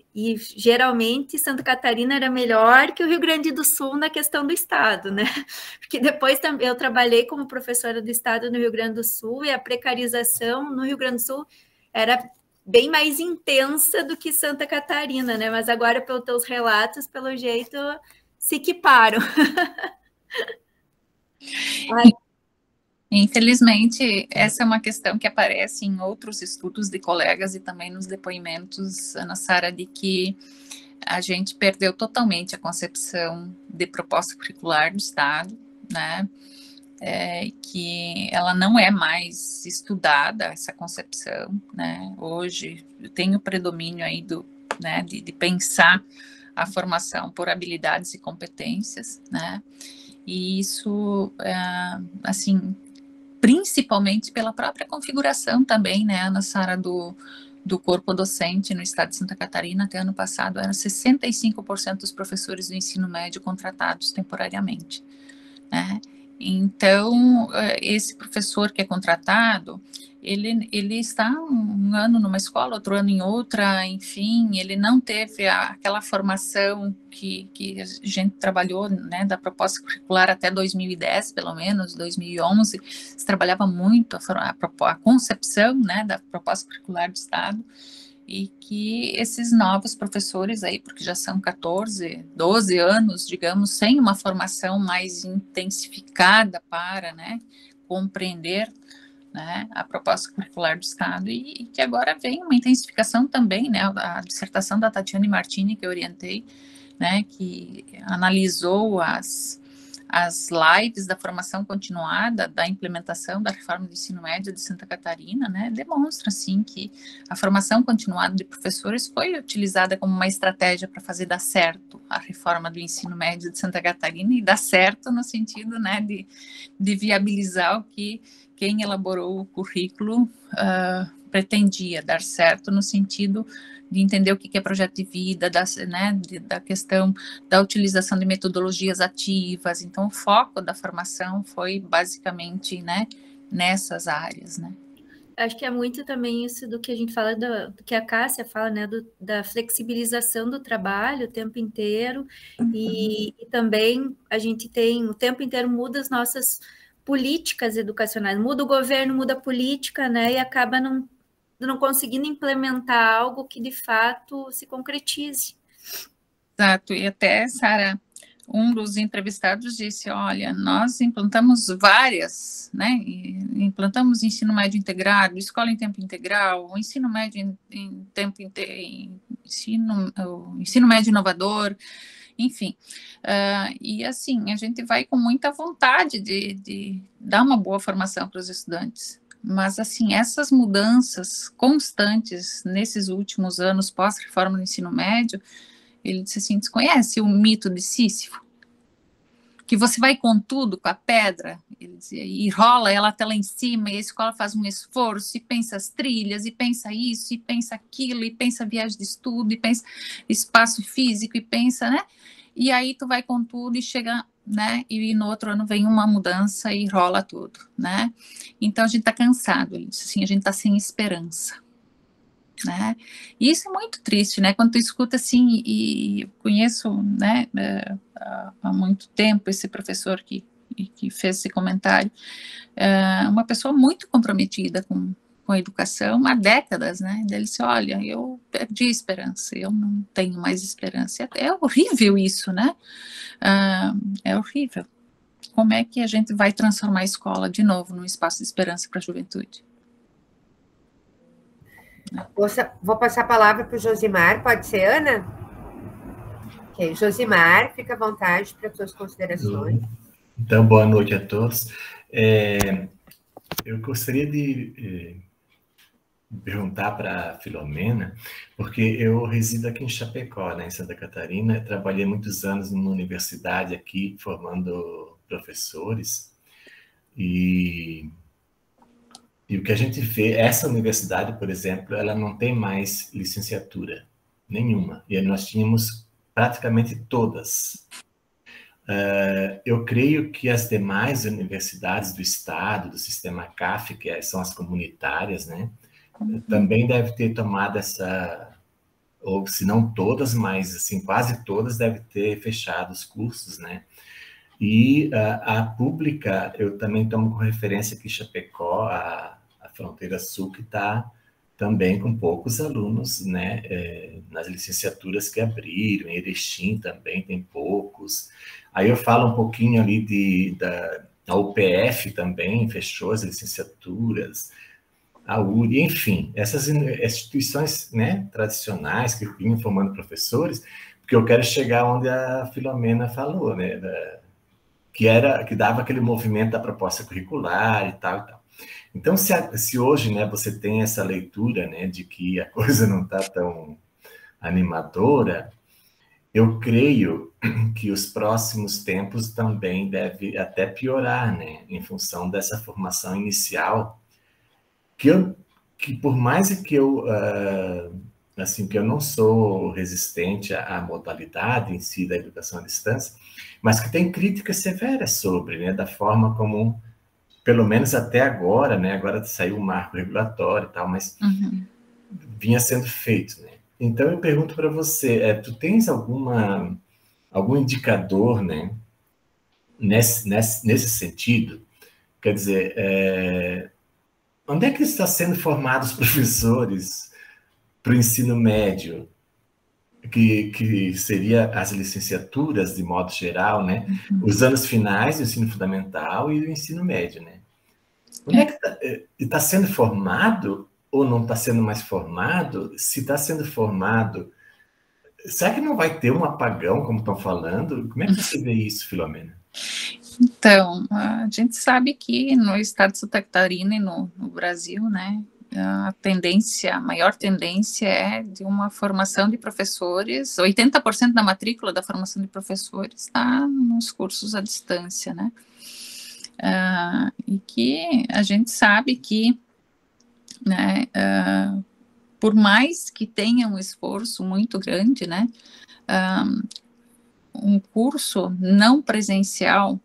geralmente Santa Catarina era melhor que o Rio Grande do Sul na questão do Estado, né? Porque depois eu trabalhei como professora do Estado no Rio Grande do Sul e a precarização no Rio Grande do Sul era bem mais intensa do que Santa Catarina, né? Mas agora, pelos teus relatos, pelo jeito, se equiparam. Infelizmente, essa é uma questão que aparece em outros estudos de colegas e também nos depoimentos, Ana Sara, de que a gente perdeu totalmente a concepção de proposta curricular do Estado, né? Que ela não é mais estudada, essa concepção, né? Hoje tem o predomínio aí né, de pensar a formação por habilidades e competências, né? E isso, assim, principalmente pela própria configuração também, né, Ana Sara, do corpo docente no estado de Santa Catarina. Até ano passado eram 65% dos professores do ensino médio contratados temporariamente, né? Então, esse professor que é contratado, ele está um ano numa escola, outro ano em outra, enfim, ele não teve aquela formação que a gente trabalhou, né, da proposta curricular até 2010, pelo menos, 2011, se trabalhava muito a concepção, né, da proposta curricular do Estado, e que esses novos professores aí, porque já são 14, 12 anos, digamos, sem uma formação mais intensificada para, né, compreender, né, a proposta curricular do Estado, e que agora vem uma intensificação também, né, a dissertação da Tatiane Martini, que eu orientei, né, que analisou as lives da formação continuada, da implementação da reforma do ensino médio de Santa Catarina, né, demonstra, sim, que a formação continuada de professores foi utilizada como uma estratégia para fazer dar certo a reforma do ensino médio de Santa Catarina, e dar certo no sentido, né, de viabilizar o que quem elaborou o currículo pretendia, dar certo no sentido de entender o que é projeto de vida, da questão da utilização de metodologias ativas. Então, o foco da formação foi basicamente, né, nessas áreas, né. Acho que é muito também isso do que a gente fala, do que a Cássia fala, né, da flexibilização do trabalho o tempo inteiro, e também a gente tem, o tempo inteiro muda as nossas políticas educacionais, muda o governo, muda a política, né, e acaba não não conseguindo implementar algo que de fato se concretize. Exato, e até, Sara, um dos entrevistados disse, olha, nós implantamos várias, né, implantamos ensino médio integrado, escola em tempo integral, o ensino médio em tempo ensino médio inovador, enfim, e assim, a gente vai com muita vontade de dar uma boa formação para os estudantes, mas assim, essas mudanças constantes nesses últimos anos pós-reforma do ensino médio, ele disse assim, desconhece o mito de Sísifo? Que você vai com tudo, com a pedra, ele dizia, e rola ela até lá em cima, e a escola faz um esforço, e pensa as trilhas, e pensa isso, e pensa aquilo, e pensa viagem de estudo, e pensa espaço físico, e pensa, né? E aí tu vai com tudo e chega, né? E no outro ano vem uma mudança e rola tudo, né? Então a gente tá cansado, ele disse assim, a gente tá sem esperança. Né? E isso é muito triste, né? Quando tu escuta assim, e eu conheço, né, há muito tempo esse professor que fez esse comentário, uma pessoa muito comprometida com a educação há décadas, né? Ele disse, olha, eu perdi a esperança, eu não tenho mais esperança. É horrível isso, né? É horrível. Como é que a gente vai transformar a escola de novo num espaço de esperança para a juventude? Vou passar a palavra para o Josimar, pode ser, Ana? Ok, Josimar, fica à vontade para as suas considerações. Então, boa noite a todos. Eu gostaria de perguntar para a Filomena, porque eu resido aqui em Chapecó, né, em Santa Catarina, trabalhei muitos anos numa universidade aqui, formando professores, e o que a gente vê, essa universidade, por exemplo, ela não tem mais licenciatura nenhuma, e nós tínhamos praticamente todas. Eu creio que as demais universidades do Estado, do sistema CAF, que são as comunitárias, né, também deve ter tomado essa, ou se não todas, mas assim, quase todas devem ter fechado os cursos, né? E a pública, eu também tomo como referência aqui Chapecó, a Fronteira Sul, que está também com poucos alunos, né? Nas licenciaturas que abriram, em Erechim também tem poucos. Aí eu falo um pouquinho ali da UPF também, fechou as licenciaturas, a URI, enfim, essas instituições, né, tradicionais que vinham formando professores, porque eu quero chegar onde a Filomena falou, né, que dava aquele movimento da proposta curricular e tal e tal. Então, se hoje, né, você tem essa leitura, né, de que a coisa não está tão animadora, eu creio que os próximos tempos também devem até piorar, né, em função dessa formação inicial, que por mais que eu não sou resistente à modalidade em si da educação à distância, mas que tem críticas severas sobre, né, da forma como, pelo menos até agora, né, agora saiu o marco regulatório e tal, mas vinha sendo feito, né. Então eu pergunto para você, tu tens algum indicador, né, nesse sentido? Quer dizer, onde é que está sendo formados professores para o ensino médio, que seria as licenciaturas, de modo geral, né? Os anos finais do ensino fundamental e do ensino médio, né? Onde é que está sendo formado ou não está sendo mais formado? Se está sendo formado, será que não vai ter um apagão, como estão falando? Como é que você vê isso, Filomena? Então, a gente sabe que no estado de Santa Catarina e no Brasil, né, a maior tendência é de uma formação de professores, 80% da matrícula da formação de professores está nos cursos à distância, né, e que a gente sabe que, né, por mais que tenha um esforço muito grande, né, um curso não presencial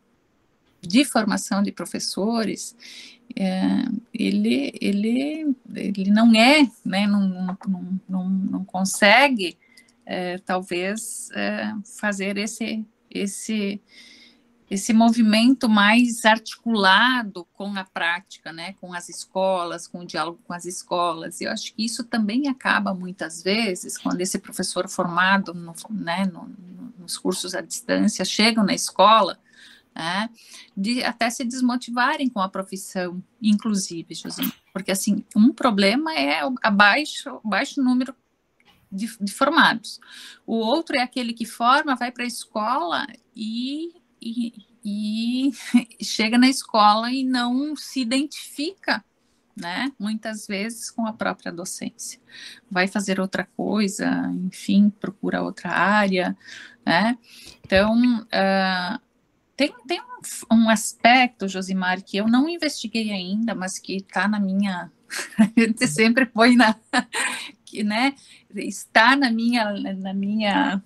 de formação de professores, ele não é, né, não consegue, talvez, fazer esse esse movimento mais articulado com a prática, né, com as escolas, com o diálogo com as escolas. Eu acho que isso também acaba, muitas vezes, quando esse professor formado nos cursos à distância chegam na escola, né, de até se desmotivarem com a profissão, inclusive, José. Porque, assim, um problema é o baixo número de formados. O outro é aquele que forma, vai para a escola e chega na escola e não se identifica, né, muitas vezes com a própria docência. Vai fazer outra coisa, enfim, procura outra área, né? Então, tem um aspecto, Josimar, que eu não investiguei ainda, mas que está na minha... A gente sempre põe né, está na minha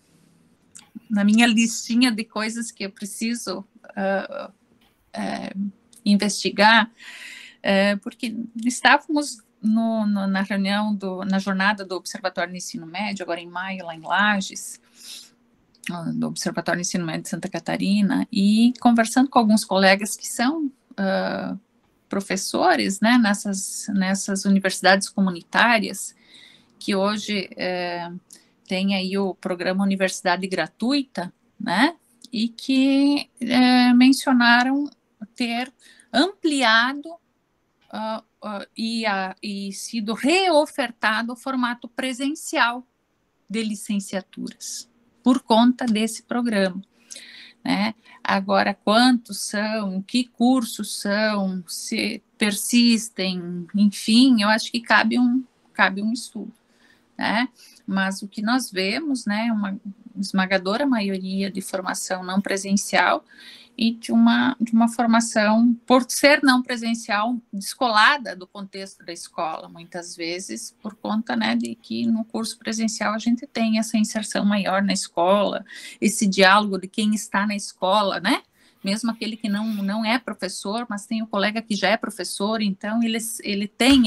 listinha de coisas que eu preciso investigar, porque estávamos na reunião, na jornada do Observatório de Ensino Médio, agora em maio, lá em Lages, do Observatório de Ensino Médio de Santa Catarina, e conversando com alguns colegas que são professores, né, nessas universidades comunitárias, que hoje tem aí o programa Universidade Gratuita, né, e que mencionaram ter ampliado e sido reofertado o formato presencial de licenciaturas, por conta desse programa, né? Agora, quantos são, que cursos são, se persistem, enfim, eu acho que cabe um estudo, né? Mas o que nós vemos, né, uma esmagadora maioria de formação não presencial e de uma formação, por ser não presencial, descolada do contexto da escola, muitas vezes, por conta, né, de que no curso presencial a gente tem essa inserção maior na escola, esse diálogo de quem está na escola, né? Mesmo aquele que não é professor, mas tem o colega que já é professor, então ele tem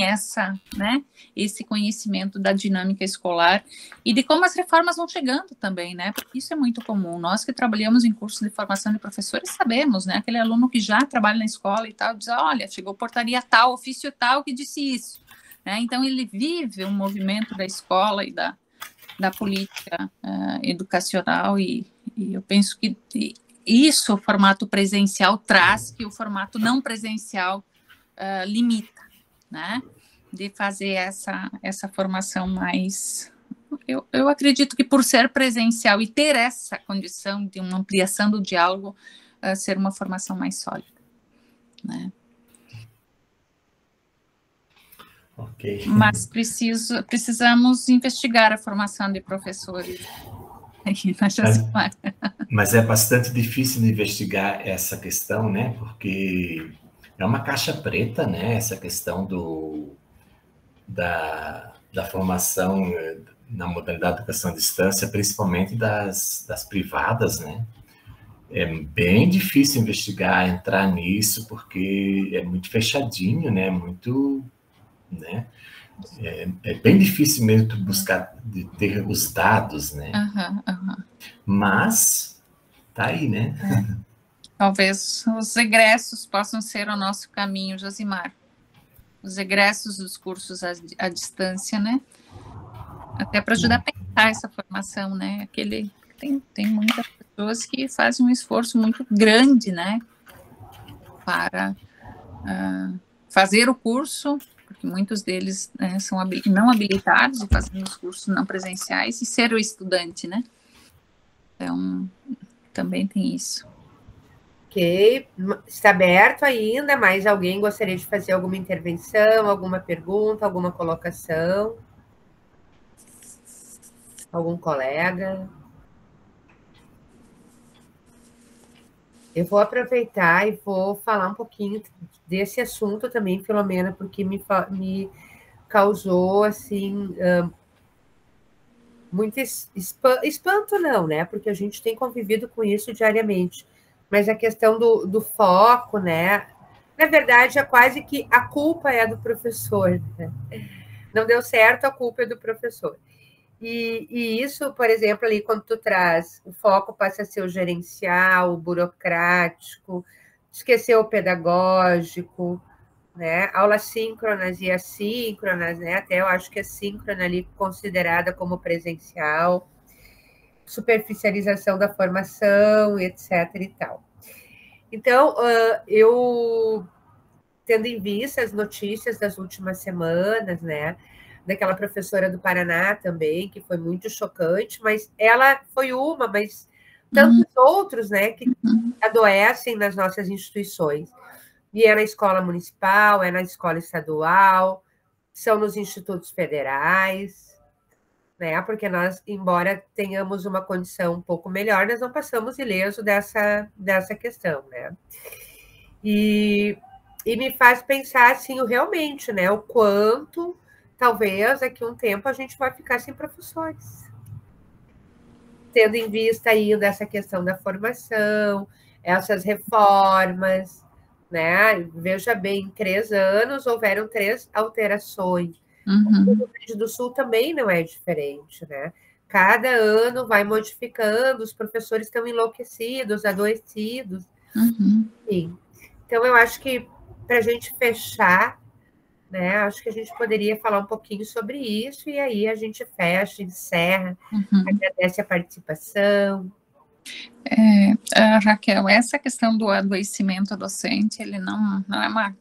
né, esse conhecimento da dinâmica escolar e de como as reformas vão chegando também, né, porque isso é muito comum. Nós que trabalhamos em curso de formação de professores sabemos, né, aquele aluno que já trabalha na escola e tal, diz, olha, chegou portaria tal, ofício tal, que disse isso, né, então ele vive o movimento da escola e da política educacional e eu penso que... Isso o formato presencial traz, que o formato não presencial limita, né? De fazer essa formação mais... Eu acredito que por ser presencial e ter essa condição de uma ampliação do diálogo, ser uma formação mais sólida, né? Ok. Mas precisamos investigar a formação de professores. Mas é bastante difícil de investigar essa questão, né? Porque é uma caixa preta, né? Essa questão da formação na modalidade de educação à distância, principalmente das privadas, né? É bem difícil investigar, entrar nisso, porque é muito fechadinho, né? Muito, né? É bem difícil mesmo tu buscar de ter os dados, né? Mas tá aí, né? Talvez os egressos possam ser o nosso caminho, Josimar. Os egressos dos cursos à distância, né? Até para ajudar a pensar essa formação, né? Tem muitas pessoas que fazem um esforço muito grande, né? Para fazer o curso, porque muitos deles são não habilitados e fazem os cursos não presenciais e ser o estudante, né? Então, também tem isso. Ok, está aberto ainda, mas alguém gostaria de fazer alguma intervenção, alguma pergunta, alguma colocação? Algum colega? Eu vou aproveitar e vou falar um pouquinho desse assunto também, Filomena, porque me causou, assim, muito espanto não, né? Porque a gente tem convivido com isso diariamente. Mas a questão do foco, né? Na verdade, é quase que a culpa é do professor, né? Não deu certo, a culpa é do professor. E isso, por exemplo, ali quando tu traz, o foco passa a ser o gerencial, o burocrático, esquecer o pedagógico, né? Aulas síncronas e assíncronas, né? Até eu acho que a síncrona ali considerada como presencial, superficialização da formação, etc. e tal. Então, eu, tendo em vista as notícias das últimas semanas, né? Daquela professora do Paraná também, que foi muito chocante, mas ela foi uma, mas tantos outros, né, que adoecem nas nossas instituições. E é na escola municipal, é na escola estadual, são nos institutos federais, né? Porque nós, embora tenhamos uma condição um pouco melhor, nós não passamos ileso dessa questão, né? E me faz pensar, assim, realmente, né, o quanto, talvez, daqui a um tempo, a gente vai ficar sem professores. Tendo em vista ainda essa questão da formação, essas reformas, né? Veja bem, em 3 anos houveram 3 alterações. O Rio Grande do Sul também não é diferente, né? Cada ano vai modificando, os professores estão enlouquecidos, adoecidos. Sim. Então, eu acho que, para a gente fechar, né, acho que a gente poderia falar um pouquinho sobre isso, e aí a gente fecha, encerra, agradece a participação. Raquel, essa questão do adoecimento docente, ele não é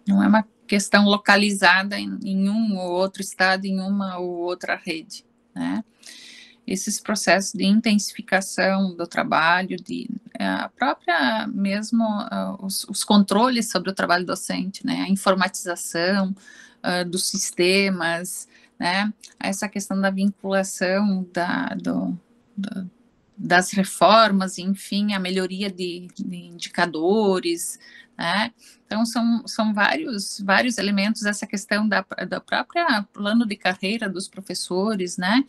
uma questão localizada em um ou outro estado, em uma ou outra rede, né? Esses processos de intensificação do trabalho, a própria mesmo, os controles sobre o trabalho docente, né? A informatização dos sistemas, né? Essa questão da vinculação das reformas, enfim, a melhoria de indicadores, né? Então, são vários elementos, essa questão da própria plano de carreira dos professores, né?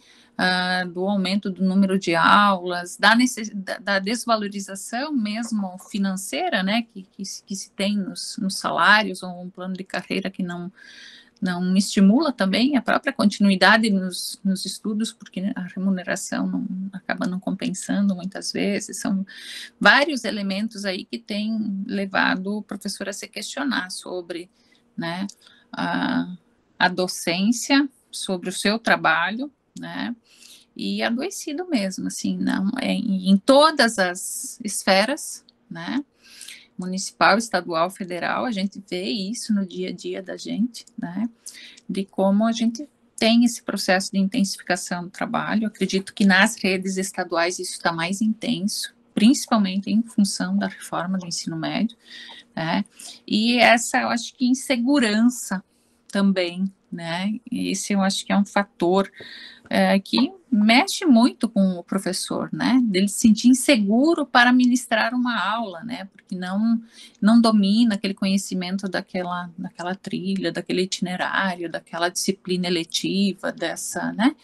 Do aumento do número de aulas, da desvalorização mesmo financeira, né? Que se tem nos salários, ou um plano de carreira que não estimula também a própria continuidade nos estudos, porque a remuneração acaba não compensando muitas vezes. São vários elementos aí que têm levado o professor a se questionar sobre, né, a docência, sobre o seu trabalho, né, e adoecido mesmo, assim, não, em todas as esferas, né, municipal, estadual, federal, a gente vê isso no dia a dia da gente, né, de como a gente tem esse processo de intensificação do trabalho. Acredito que nas redes estaduais isso está mais intenso, principalmente em função da reforma do ensino médio, né, e essa, eu acho que insegurança também, né, esse eu acho que é um fator que mexe muito com o professor, né, dele se sentir inseguro para ministrar uma aula, né, porque não domina aquele conhecimento daquela trilha, daquele itinerário, daquela disciplina eletiva, né,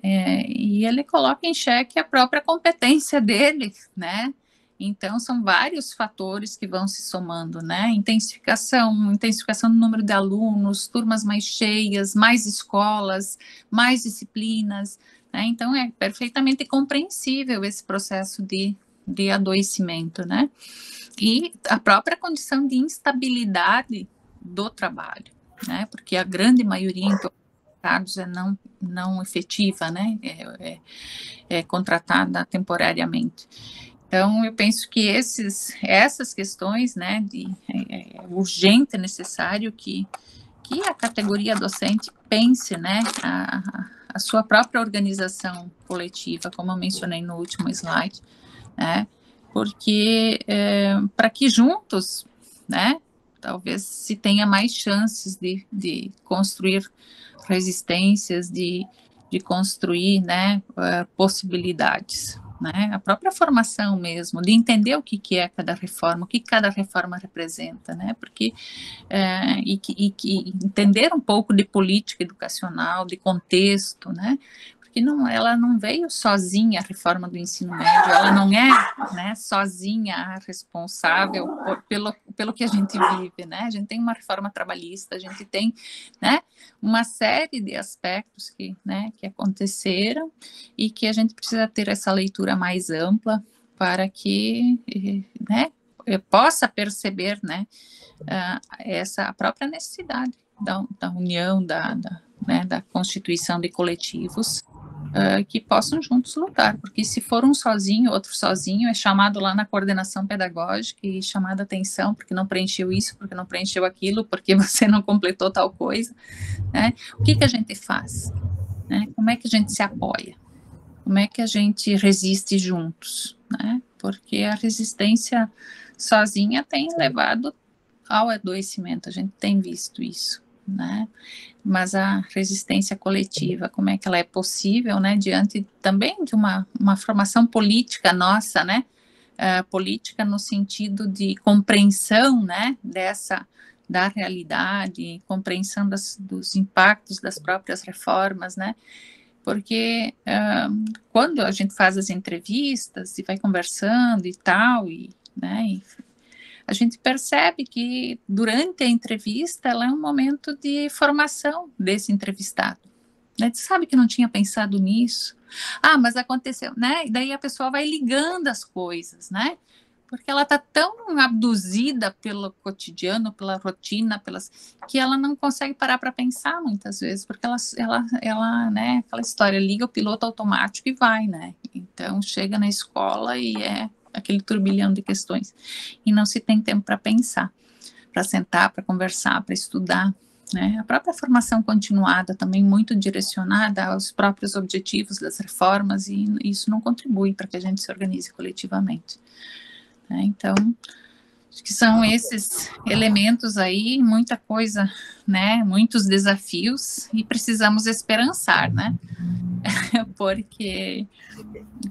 e ele coloca em xeque a própria competência dele, né. Então, são vários fatores que vão se somando, né? Intensificação do número de alunos, turmas mais cheias, mais escolas, mais disciplinas, né? Então, é perfeitamente compreensível esse processo de adoecimento, né? E a própria condição de instabilidade do trabalho, né? Porque a grande maioria em todos os casos é não efetiva, né? É contratada temporariamente. Então, eu penso que essas questões, né, é urgente, necessário que a categoria docente pense, né, a sua própria organização coletiva, como eu mencionei no último slide, né, porque para que juntos, né, talvez se tenha mais chances de construir resistências, de construir, né, possibilidades. Né, a própria formação mesmo, de entender o que é cada reforma, o que cada reforma representa, né, porque, entender um pouco de política educacional, de contexto, né, porque ela não veio sozinha, a reforma do ensino médio, ela não é, né, sozinha a responsável pelo que a gente vive, né? A gente tem uma reforma trabalhista, a gente tem, né, uma série de aspectos que, né, que aconteceram e que a gente precisa ter essa leitura mais ampla para que, né, eu possa perceber, né, essa própria necessidade da união, né, da constituição de coletivos que possam juntos lutar, porque se for um sozinho, outro sozinho, é chamado lá na coordenação pedagógica e chamado a atenção porque não preencheu isso, porque não preencheu aquilo, porque você não completou tal coisa, né? O que a gente faz? Né? Como é que a gente se apoia? Como é que a gente resiste juntos? Né? Porque a resistência sozinha tem levado ao adoecimento, a gente tem visto isso, né? Mas a resistência coletiva, como é que ela é possível, né, diante também de uma formação política nossa, né, política no sentido de compreensão, né, da realidade, compreensão dos impactos das próprias reformas, né, porque quando a gente faz as entrevistas e vai conversando e tal, né, a gente percebe que durante a entrevista ela é um momento de formação desse entrevistado. Né? Sabe que não tinha pensado nisso? Mas aconteceu, né? E daí a pessoa vai ligando as coisas, né? Porque ela está tão abduzida pelo cotidiano, pela rotina, que ela não consegue parar para pensar muitas vezes, porque ela, né? Aquela história, liga o piloto automático e vai, né? Então chega na escola e aquele turbilhão de questões, e não se tem tempo para pensar, para sentar, para conversar, para estudar, né? A própria formação continuada também muito direcionada aos próprios objetivos das reformas, e isso não contribui para que a gente se organize coletivamente, né? Então, acho que são esses elementos aí, muita coisa, né? Muitos desafios, e precisamos esperançar, né? Porque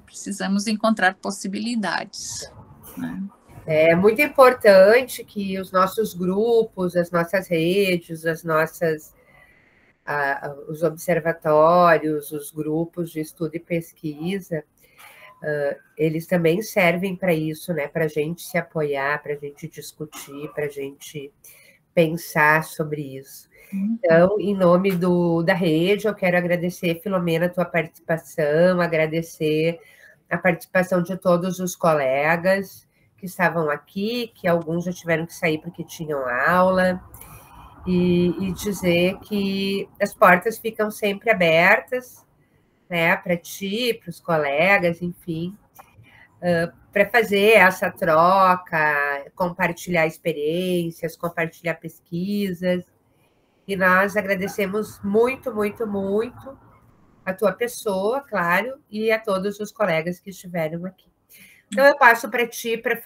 precisamos encontrar possibilidades, né? É muito importante que os nossos grupos, as nossas redes, os observatórios, os grupos de estudo e pesquisa, eles também servem para isso, né? Para a gente se apoiar, para a gente discutir, para a gente pensar sobre isso. Então, em nome da rede, eu quero agradecer, Filomena, a tua participação, agradecer a participação de todos os colegas que estavam aqui, que alguns já tiveram que sair porque tinham aula, e dizer que as portas ficam sempre abertas, né, para ti, para os colegas, enfim, para fazer essa troca, compartilhar experiências, compartilhar pesquisas. E nós agradecemos muito, muito, muito a tua pessoa, claro, e a todos os colegas que estiveram aqui. Então, eu passo para ti para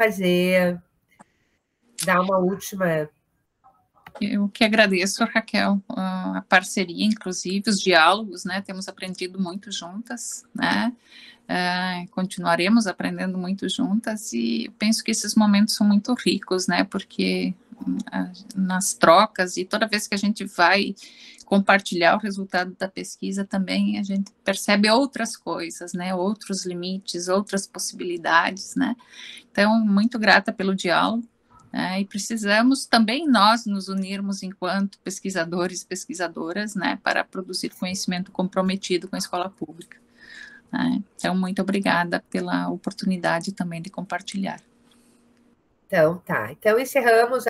dar uma última... Eu que agradeço, Raquel, a parceria, inclusive, os diálogos, né? Temos aprendido muito juntas, né? Continuaremos aprendendo muito juntas, e eu penso que esses momentos são muito ricos, né? Porque nas trocas, e toda vez que a gente vai compartilhar o resultado da pesquisa também, a gente percebe outras coisas, né? Outros limites, outras possibilidades, né? Então, muito grata pelo diálogo. E precisamos também nós nos unirmos enquanto pesquisadores e pesquisadoras, né, para produzir conhecimento comprometido com a escola pública, né? Então, muito obrigada pela oportunidade também de compartilhar. Então, tá. Então, encerramos